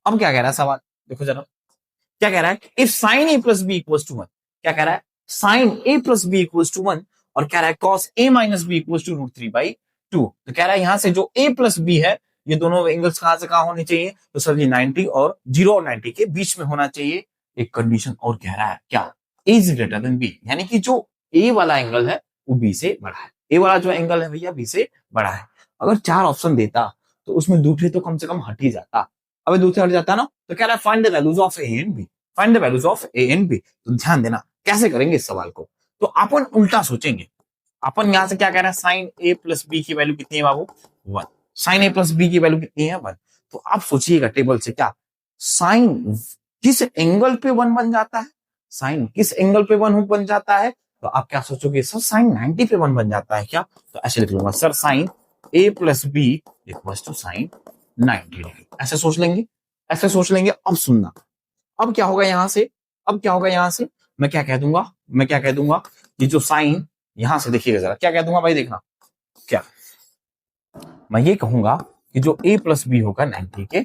अब क्या कह रहा है सवाल, देखो जरा क्या कह रहा है, if sine a plus b equals to 1, क्या कह रहा है, sine a plus b equals to 1, और कह रहा है cos a minus b equals to √3/2। तो कह रहा है यहां से जो a प्लस बी है, ये दोनों एंगल्स कहां से कहां होने चाहिए, तो सर जी 90 और 0 और 90 के बीच में होना चाहिए। एक कंडीशन और कह रहा है क्या, ए इज ग्रेटर देन बी, यानी कि जो ए वाला एंगल है वो बी से बड़ा है। ए वाला जो एंगल है भैया बी से बड़ा है। अगर 4 ऑप्शन देता तो उसमें दूसरे तो कम से कम हट ही जाता। अगर दूसरे हट जाता ना तो कह रहा है find the values of a and b, find the values of a and b. तो ध्यान देना कैसे करेंगे इस सवाल को, तो अपन उल्टा सोचेंगे। अपन यहां से क्या कह रहे हैं, साइन ए प्लस बी की वैल्यू कितनी है बाबू, 1। साइन ए प्लस बी की वैल्यू कितनी है, 1। तो आप सोचिएगा टेबल से क्या साइन किस एंगल पे 1 बन जाता है, साइन किस एंगल पे 1 बन जाता है। तो आप क्या सोचोगे, सर साइन 90 पे 1 बन जाता है क्या। तो ऐसे लिख लूंगा, sir sine a plus b equal to sine 90 degree. ऐसे सोच लेंगे, ऐसे सोच लेंगे। अब सुनना, अब क्या होगा यहां से, अब क्या होगा यहां से, मैं क्या कह दूंगा, मैं क्या कह दूंगा कि जो साइन यहां से देखिएगा जरा, क्या कह दूंगा भाई, देखना क्या मैं ये कहूंगा कि जो a प्लस बी होगा 90 के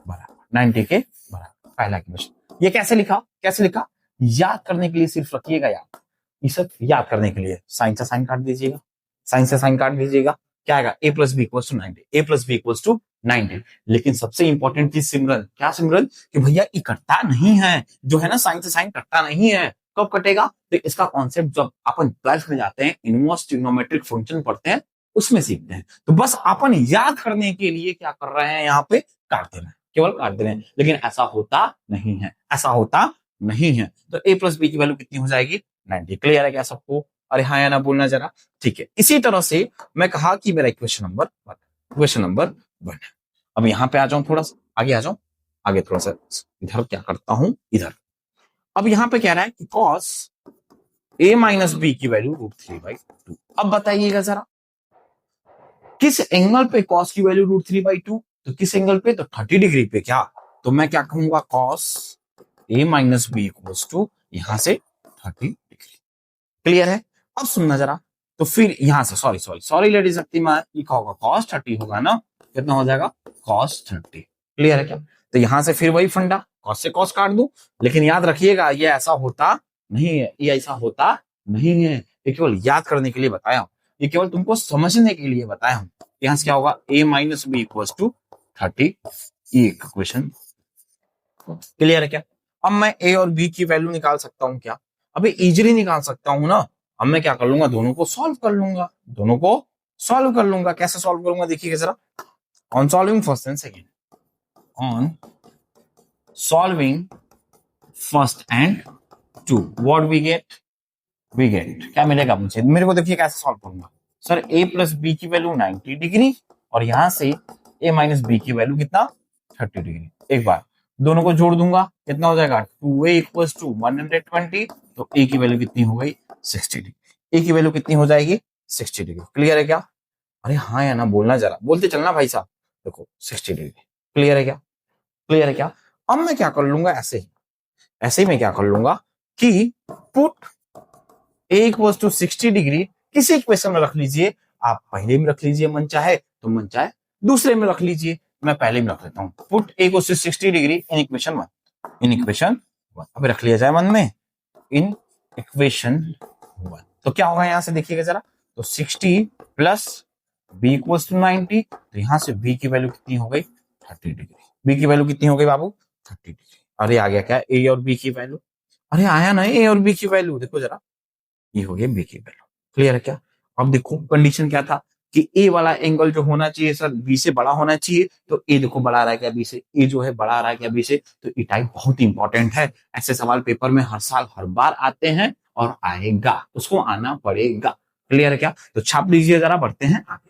बराबर, 90 के बराबर। पहला क्वेश्चन ये कैसे लिखा, कैसे लिखा, याद करने के लिए सिर्फ रखिएगा याद, ये सब याद करने के लिए साइन से साइन काट दीजिएगा, साइन से साइन काट दीजिएगा। क्या आएगा, a plus b equal to 90, a plus b equal to 90। लेकिन सबसे इंपॉर्टेंट चीज सिमरन, क्या सिमरन, कि भैया ये कटता नहीं है, जो है ना साइन से साइन कटता नहीं है। कब कटेगा, तो इसका कॉन्सेप्ट जब अपन 12th में जाते हैं, इनवर्स ट्रिग्नोमेट्रिक फंक्शन पढ़ते हैं, उसमें सीखते हैं। तो बस अपन याद करने के लिए क्या कर रहे हैं, यहाँ पे काट दे रहे हैं, केवल काट दे रहे हैं। लेकिन ऐसा होता नहीं है, ऐसा होता नहीं है। तो a प्लस बी की वैल्यू कितनी हो जाएगी, 90। क्लियर है क्या सबको, अरे हाँ या ना बोलना जरा, ठीक है। इसी तरह से मैं कहा कि मेरा क्वेश्चन नंबर 1, क्वेश्चन नंबर 1। अब यहाँ पे आ जाऊं, थोड़ा सा आगे आ जाऊं, आगे थोड़ा सा इधर क्या करता हूं, इधर। अब यहाँ पे कह रहा है कि cos a माइनस बी की वैल्यू √3/2। अब बताइएगा जरा किस एंगल पे cos की वैल्यू √3/2, तो किस एंगल पे, तो 30 डिग्री पे। क्या, तो मैं क्या कहूंगा, cos a minus b equals to यहां से 30 डिग्री। क्लियर है। अब सुनना जरा, तो फिर यहां से सॉरी लेडीज शक्तिमान, लिखा होगा cos 30 होगा ना, कितना हो जाएगा cos 30। क्लियर है क्या, तो यहां से फिर वही फंडा, cos से cos काट दूं। लेकिन याद रखिएगा ये ऐसा होता नहीं है, ये ऐसा होता नहीं है, ये केवल याद करने के लिए बताया हूं, ये केवल तुमको समझने के लिए बताया हूं। यहां से क्या होगा, a minus b equal to 30, ये इक्वेशन। क्लियर है क्या। अब मैं a और b की वैल्यू निकाल सकता हूं क्या, अभी इजीली निकाल सकता हूं ना। अब मैं क्या कर लूंगा, दोनों को सॉल्व कर लूंगा, दोनों को सॉल्व कर लूंगा। कैसे सॉल्व करूंगा देखिएगा जरा, on solving first and second, on solving first and two, what we get, we get क्या मिलेगा मुझे, मेरे को देखिए कैसे सॉल्व करूंगा। सर a प्लस बी की वैल्यू 90 डिग्री और यहां से a माइनस बी की वैल्यू कितना 30 डिग्री। एक बार दोनों को जोड़ दूंगा, कितना हो जाएगा 2a इक्वल्स टू 120। तो a की वैल्यू कितनी हो गई 60 डिग्री, a की वैल्यू कितनी हो जाएगी 60 डिग्री। क्लियर है क्या, अरे हाँ या ना बोलना जरा, बोलते चलना भाई साहब। देखो 60 डिग्री, क्लियर है क्या, क्लियर है क्या। अब मैं क्या कर लूंगा, ऐसे ही ऐसे ही मैं क्या कर लूंगा कि put a equals to 60 degree किसी इक्वेशन में रख लीजिए, आप पहले में रख लीजिए मन चाहे, तो मन चाहे दूसरे में रख लीजिए, मैं पहले में रख लेता हूं। Put a equals to 60 degree in equation 1, in equation 1। अब रख लिया जाए मन में, इन इक्वेशन 1। तो क्या होगा यहां से देखिएगा जरा, तो 60 प्लस b इक्वल्स टू 90, तो यहां से b की वैल्यू कितनी हो गई 30 डिग्री। b की वैल्यू कितनी हो गई बाबू 30 डिग्री। अरे आ गया क्या a और b की वैल्यू, अरे आया ना a और b की वैल्यू, देखो जरा ये हो गया b की वैल्यू। क्लियर है क्या। अब देखो कंडीशन क्या था कि a वाला एंगल जो होना चाहिए सर b से बड़ा होना चाहिए, तो a देखो बड़ा आ रहा है क्या b से, a जो है बड़ा आ रहा है क्या b से। तो ये टाइप बहुत इंपॉर्टेंट है, ऐसे सवाल पेपर में हर साल हर बार आते हैं और आएगा, उसको आना पड़ेगा। क्लियर है क्या, तो छाप लीजिए जरा, बढ़ते हैं आगे।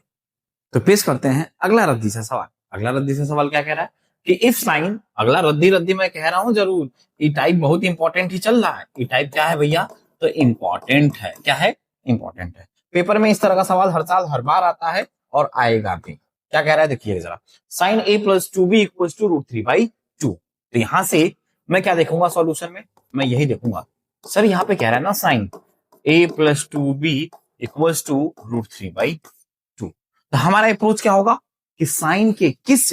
तो पेश करते हैं अगला रद्दी सा सवाल। अगला रद्दी सा सवाल क्या कह रहा है कि इफ साइन, अगला रद्दी रद्दी मैं कह रहा हूं जरूर, ये टाइप बहुत इंपॉर्टेंट ही चल रहा है। ये टाइप क्या है भैया, तो इंपॉर्टेंट है, क्या है इंपॉर्टेंट है। पेपर में इस तरह का सवाल हर साल हर बार आता है और आएगा भी। क्या कह रहा है देखिए जरा, sine a plus 2b equals to √3/2। तो यहां से मैं क्या देखूंगा सॉल्यूशन में, मैं यही देखूंगा सर, यहाँ पे कह रहा है ना sine a plus 2b equals to √3/2। तो हमारा अप्रोच क्या होगा कि साइन के किस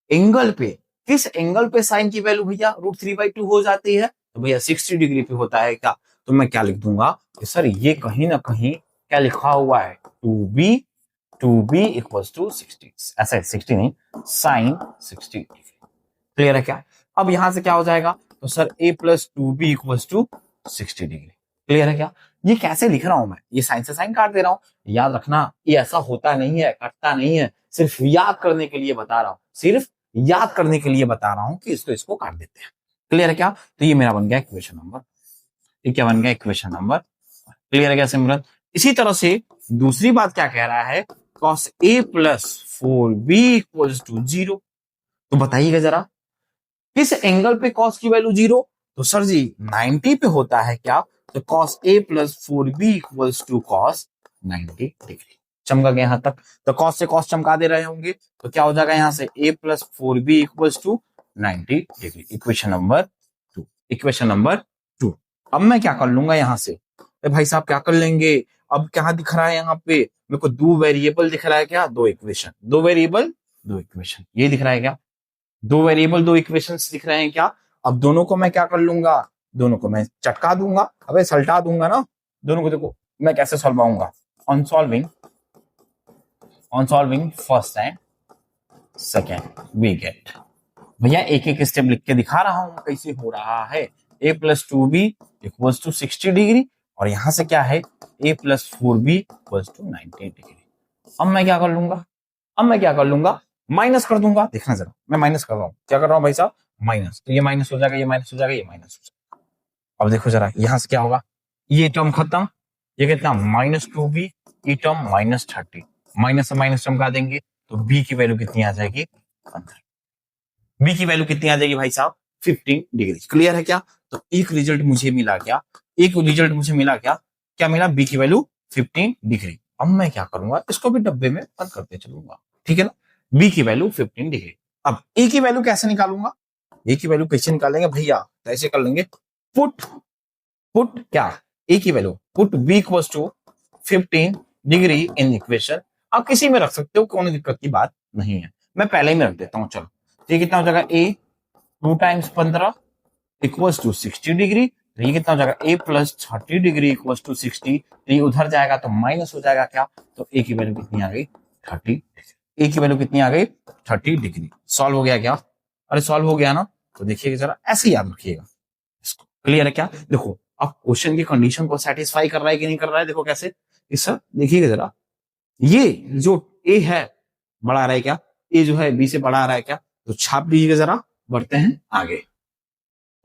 एंगल पे साइन की वैल्यू भैया √3/2 हो जाती है, तो भैया 60 डिग्री पे होता है क्या। तो मैं क्या लिख दूंगा कि सर ये कहीं ना कहीं क्या लिखा हुआ है 2b इक्वल्स टू 60, ऐसा 60 नहीं, साइन 60 डिग्री। क्लियर है क्या। अब यहां से क्या हो जाएगा, तो sir a plus 2b equals to 60 degree. Clear है क्या? ये कैसे लिख रहा हूं मैं, ये साइन से साइन काट दे रहा हूं। याद रखना ये ऐसा होता नहीं है, कटता नहीं है, सिर्फ याद करने के लिए बता रहा हूं, सिर्फ याद करने के लिए बता रहा हूं कि इसको काट देते हैं। क्लियर है क्या? तो ये मेरा बन गया इक्वेशन नंबर, ये क्या बन गया इक्वेशन नंबर। क्लियर है क्या सिमरन? इसी तरह से दूसरी बात क्या कह रहा है, cos a plus 4b equals to 0। तो बताइएगा जरा किस एंगल पे cos की वैल्यू 0? तो सर जी 90 पे होता है क्या? तो cos a plus 4b equals to cos 90 degree. चमका गया यहां तक? तो cos से cos चमका दे रहे होंगे तो क्या हो जाएगा यहां से a plus 4b equals to 90 degree. Equation number 2, equation number 2। अब मैं क्या कर लूंगा यहां से, भाई साहब क्या कर लेंगे, अब क्या दिख रहा है यहाँ पे, मेरे को दो वेरिएबल दिख रहा है क्या, दो इक्वेशन, दो वेरिएबल दो इक्वेशन, ये दिख रहा है क्या, दो वेरिएबल दो इक्वेशंस दिख रहे हैं क्या। अब दोनों को मैं क्या कर लूंगा, दोनों को मैं चटका दूंगा, अबे सल्टा दूंगा ना दोनों को। देखो मैं कैसे सॉल्व आऊंगा, on solving first and second we get, भैया एक एक स्टेप लिख के दिखा रहा हूं कैसे हो रहा है। a plus 2b equals to 60 degree और यहां से क्या है a plus 4b equals to 90 degree. अब मैं क्या कर लूंगा, माइनस कर दूंगा। देखना जरा मैं माइनस कर रहा हूं, क्या कर रहा हूं भाई साहब, माइनस। तो ये माइनस हो जाएगा, ये माइनस हो जाएगा, ये माइनस हो जाएगा। अब देखो जरा यहां से क्या होगा, ये टर्म खत्म, ये कितना -2b, ये टर्म -30, माइनस से माइनस चमका देंगे तो b की वैल्यू कितनी आ जाएगी 15। बी की वैल्यू कितनी आ जाएगी भाई साहब 15 डिग्री। क्लियर है क्या? तो एक रिजल्ट मुझे मिला क्या, क्या मिला, बी की वैल्यू 15 डिग्री। अब मैं क्या करूंगा, इसको भी डब्बे में बंद करते चलूंगा, ठीक है ना। बी की वैल्यू 15 डिग्री। अब ए की वैल्यू कैसे निकालूंगा, ए की वैल्यू कैसे निकालेंगे भैया, तो ऐसे कर लेंगे, पुट क्या, ए की value put b equals to 15 degree in equation. आप किसी में रख सकते हो, कोई दिक्कत की बात नहीं है, मैं पहले ही में रख देता हूं। चलो ये कितना हो जाएगा, a 2 times 15 equals to 60 degree. ये कितना हो जाएगा, a plus 30 degree equals to 60। ये उधर जाएगा तो माइनस हो जाएगा क्या, तो a की वैल्यू कितनी आ गई 30 डिग्री। a की वैल्यू कितनी आ गई 30 डिग्री। सॉल्व हो गया क्या, अरे सॉल्व हो गया ना। तो देखिएगा जरा ऐसे याद रखिएगा इसको। क्लियर है क्या? देखो अब क्वेश्चन की कंडीशन को सेटिस्फाई कर रहा है कि नहीं कर रहा है, देखो कैसे, इस देखिएगा जरा, ये जो a है बढ़ा रहा है क्या, a जो है b से बढ़ा रहा है क्या, तो छाप दीजिएगा जरा, बढ़ते हैं आगे।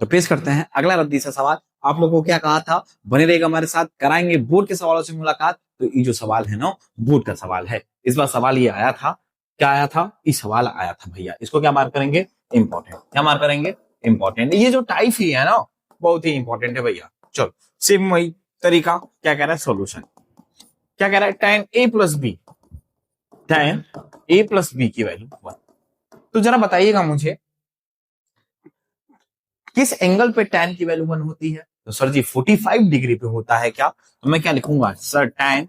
तो पेश करते हैं अगला रद्दी सा सवाल। आप लोगों को क्या कहा था, बने रहेगा हमारे साथ, कराएंगे बोर्ड के सवालों से मुलाकात। तो ये जो सवाल है ना बोर्ड का सवाल है, इस बार सवाल ये आया था, क्या आया था, ये सवाल आया था भैया। इसको क्या मार्क करेंगे, इंपॉर्टेंट। क्या मार्क करेंगे, इंपॉर्टेंट। ये जो टाइप ही है ना बहुत ही इंपॉर्टेंट है भैया। चलो सेम वही तरीका, क्या कह रहा है सोल्यूशन, क्या कह रहा है, tan a प्लस बी की वैल्यू 1। तो जरा बताइएगा मुझे किस एंगल पे tan की वैल्यू 1 होती है। तो सर जी 45 डिग्री पे होता है क्या, तो मैं क्या लिखूंगा sir, tan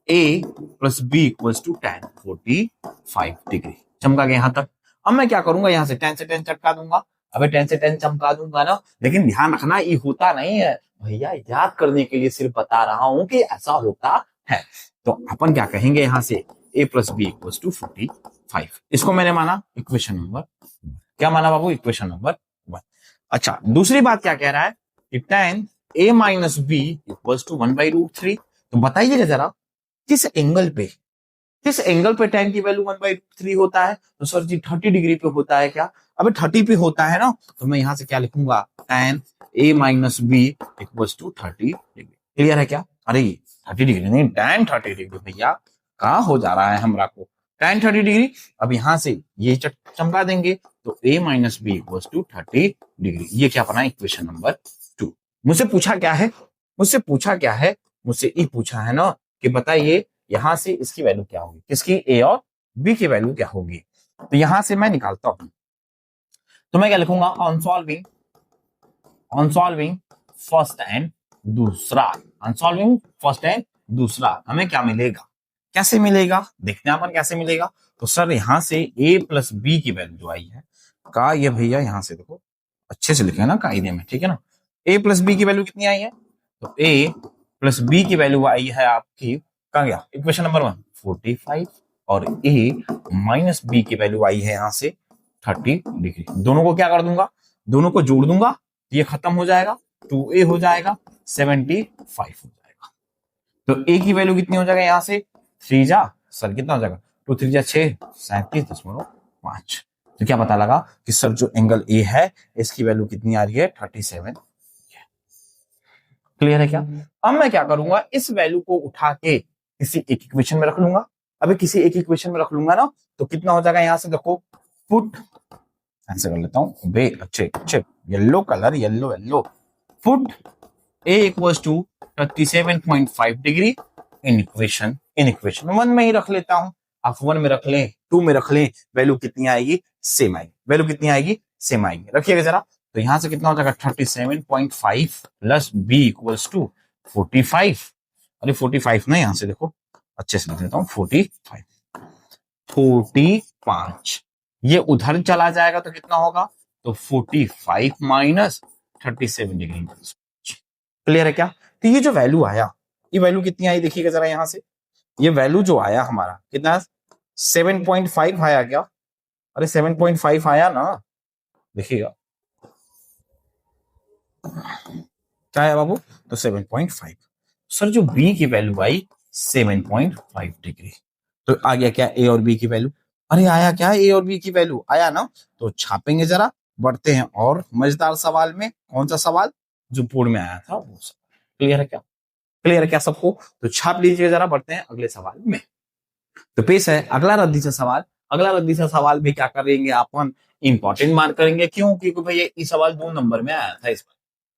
a plus b equals to tan 45 degree. चमका गया यहां तक। अब मैं क्या करूंगा, यहां से tan से tan चटका दूंगा। अबे tan से tan चमका दूंगा ना, लेकिन ध्यान रखना ये होता नहीं है भैया, याद करने के लिए सिर्फ बता रहा हूं कि ऐसा होता है। तो अपन क्या कहेंगे यहां से, a plus b equals to 45। इसको मैंने माना इक्वेशन नंबर, क्या माना बाबू, इक्वेशन नंबर 1। अच्छा दूसरी बात क्या कह रहा है कि tan a minus b equals to 1/√3। तो बताइएगा जरा किस एंगल पे tan की वैल्यू 1/√3 होता है। तो सर जी 30 डिग्री पे होता है क्या, अबे 30 पे होता है ना, तो मैं यहां से क्या लिखूंगा, tan a minus b equals to 30 degree. Clear है क्या, अरे 30 डिग्री नहीं, tan 30 डिग्री भैया, कहां हो जा रहा है हमरा को, tan 30 डिग्री। अब यहां से ये चमका देंगे तो a minus b equals to 30 degree. ये क्या बना, इक्वेशन नंबर 2। मुझसे पूछा क्या है, मुझसे ये पूछा है ना कि बताइए यहां से इसकी वैल्यू क्या होगी, किसकी, a और b की वैल्यू क्या होगी। तो यहां से मैं निकालता हूं, तो मैं क्या लिखूंगा, ऑन सॉल्विंग फर्स्ट एंड दूसरा हमें क्या मिलेगा, कैसे मिलेगा, देखते हैं अपन कैसे मिलेगा। तो सर यहां से a प्लस बी की वैल्यू जो आई है का, ये भैया यहां से देखो अच्छे से लिखे ना कायदे में, ठीक है ना। a प्लस बी की वैल्यू कितनी आई है, तो a प्लस बी की वैल्यू आई है आपकी, कहां गया, इक्वेशन नंबर 1 45, और a माइनस बी की वैल्यू आई है यहां से 30 डिग्री। दोनों को क्या कर दूंगा, दोनों को जोड़ दूंगा, ये खत्म हो जाएगा, 2a हो जाएगा, 75 हो जाएगा। तो a की वैल्यू कितनी हो जाएगा यहाँ से, 3 जा सर कितना हो जाएगा, 2 3 जा 6, 37.5। तो क्या पता लगा कि सर जो एंगल ए है इसकी वैल्यू कितनी आ रही है, 37। क्लियर है क्या? अब मैं क्या करूंगा, इस वैल्यू को उठा के किसी एक इक्वेशन में रख लूंगा। अभी किसी एक इक्वेशन में रख लूंगा ना, तो कितना हो जाएगा यहाँ से, देखो पुट, ऐसे कर लेता हूं बे, अच्छे अच्छे yellow colour, yellow yellow, put a equals to 37.5 degree in equation 1 में ही रख लेता हूं। आप 1 में रख लें, 2 में रख लें, वैल्यू कितनी आएगी, सेम आएगी। वैल्यू कितनी आएगी, सेम आएगी। रखिएगा जरा, तो यहां से कितना हो जाएगा, 37.5 प्लस b इक्वल्स टू 45। अरे 45 ना, यहां से देखो अच्छे से लिख देता हूं, 45 ये उधर चला जाएगा तो कितना होगा, तो 45 माइनस 37 डिग्री। क्लियर है क्या? तो ये जो वैल्यू आया, ये वैल्यू कितनी आई देखिएगा जरा यहां से, ये वैल्यू जो आया हमारा कितना, 7.5 आया क्या? अरे 7.5 आया ना, देखिएगा क्या है बाबू, तो 7.5। सर जो बी की वैल्यू आई 7.5 डिग्री, तो आ गया क्या ए और बी की वैल्यू? अरे आया क्या, ए और बी की वैल्यू आया ना, तो छापेंगे जरा, बढ़ते हैं और मजेदार सवाल में। कौन सा सवाल, जो बोर्ड में आया था वो सवाल। क्लियर है क्या? क्लियर है क्या सबको? तो छाप लीजिए जरा, बढ़ते हैं अगले सवाल में। तो पेश है अगला रद्दी सा सवाल। अगला रद्दी सा सवाल भी क्या करेंगे अपन, इंपॉर्टेंट मार्क करेंगे। क्यों? क्योंकि भैया ये सवाल 2 नंबर में आया था, इस बार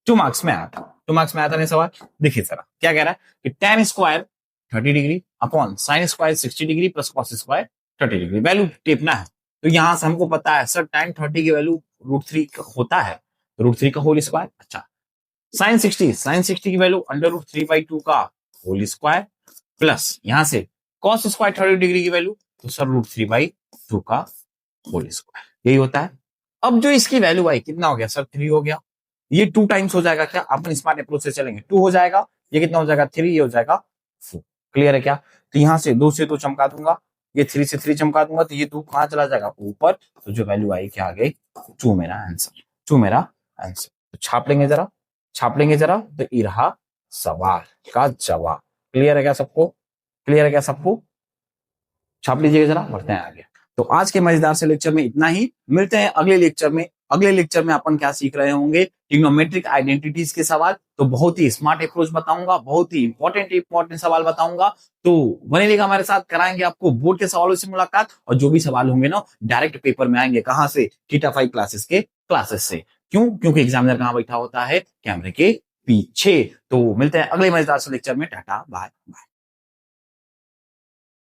2 मार्क्स में आया था, 2 मार्क्स में आया था ना सवाल। देखिए जरा क्या कह रहा है कि tan square 30 degree upon sine square 60 degree plus cos square 30 degree, value टेपना है। तो यहां से हमको पता है सर tan 30 की वैल्यू √3 होता है, √3 का होल स्क्वायर। अच्छा, साइन 60 की वैल्यू √3/2 का होल स्क्वायर, प्लस यहां से कॉस स्क्वायर 30 डिग्री की वैल्यू, तो सर √3/2 का होल स्क्वायर, यही होता है। अब जो इसकी वैल्यू आई कितना हो गया सर, 3 हो गया। ये 2 टाइम्स हो जाएगा क्या, अपन स्मार्ट अप्रोच से चलेंगे, 2 हो जाएगा, ये कितना हो जाएगा, 3, ये हो जाएगा 4। क्लियर है क्या? तो यहां से 2 से 2 चमका दूंगा, ये 3 से 3 चमका दूंगा, तो ये 2 कहां चला जाएगा, ऊपर। तो जो वैल्यू आई क्या आ गई, 2 मेरा आंसर, 2 मेरा आंसर। तो छाप लेंगे जरा, छाप लेंगे जरा, तो ये रहा सवाल का जवाब। क्लियर है क्या सबको? क्लियर है क्या सबको? छाप लीजिएगा जरा, बढ़ते हैं आगे। तो आज के मजेदार से लेक्चर में इतना ही, मिलते हैं अगले लेक्चर में। अगले लेक्चर में अपन क्या सीख रहे होंगे, ट्रिग्नोमेट्रिक आइडेंटिटीज के सवाल। तो बहुत ही स्मार्ट अप्रोच बताऊंगा, बहुत ही इंपॉर्टेंट सवाल बताऊंगा। तो बने रहिएगा हमारे साथ, कराएंगे आपको बोर्ड के सवालों से मुलाकात, और जो भी सवाल होंगे ना डायरेक्ट पेपर में आएंगे। कहां से? थीटा 5 क्लासेस के क्लासेस से। क्यों? क्योंकि एग्जामिनर कहां बैठा होता है, कैमरे के पीछे। तो मिलते हैं अगले मजेदार से लेक्चर में। Tata bye bye.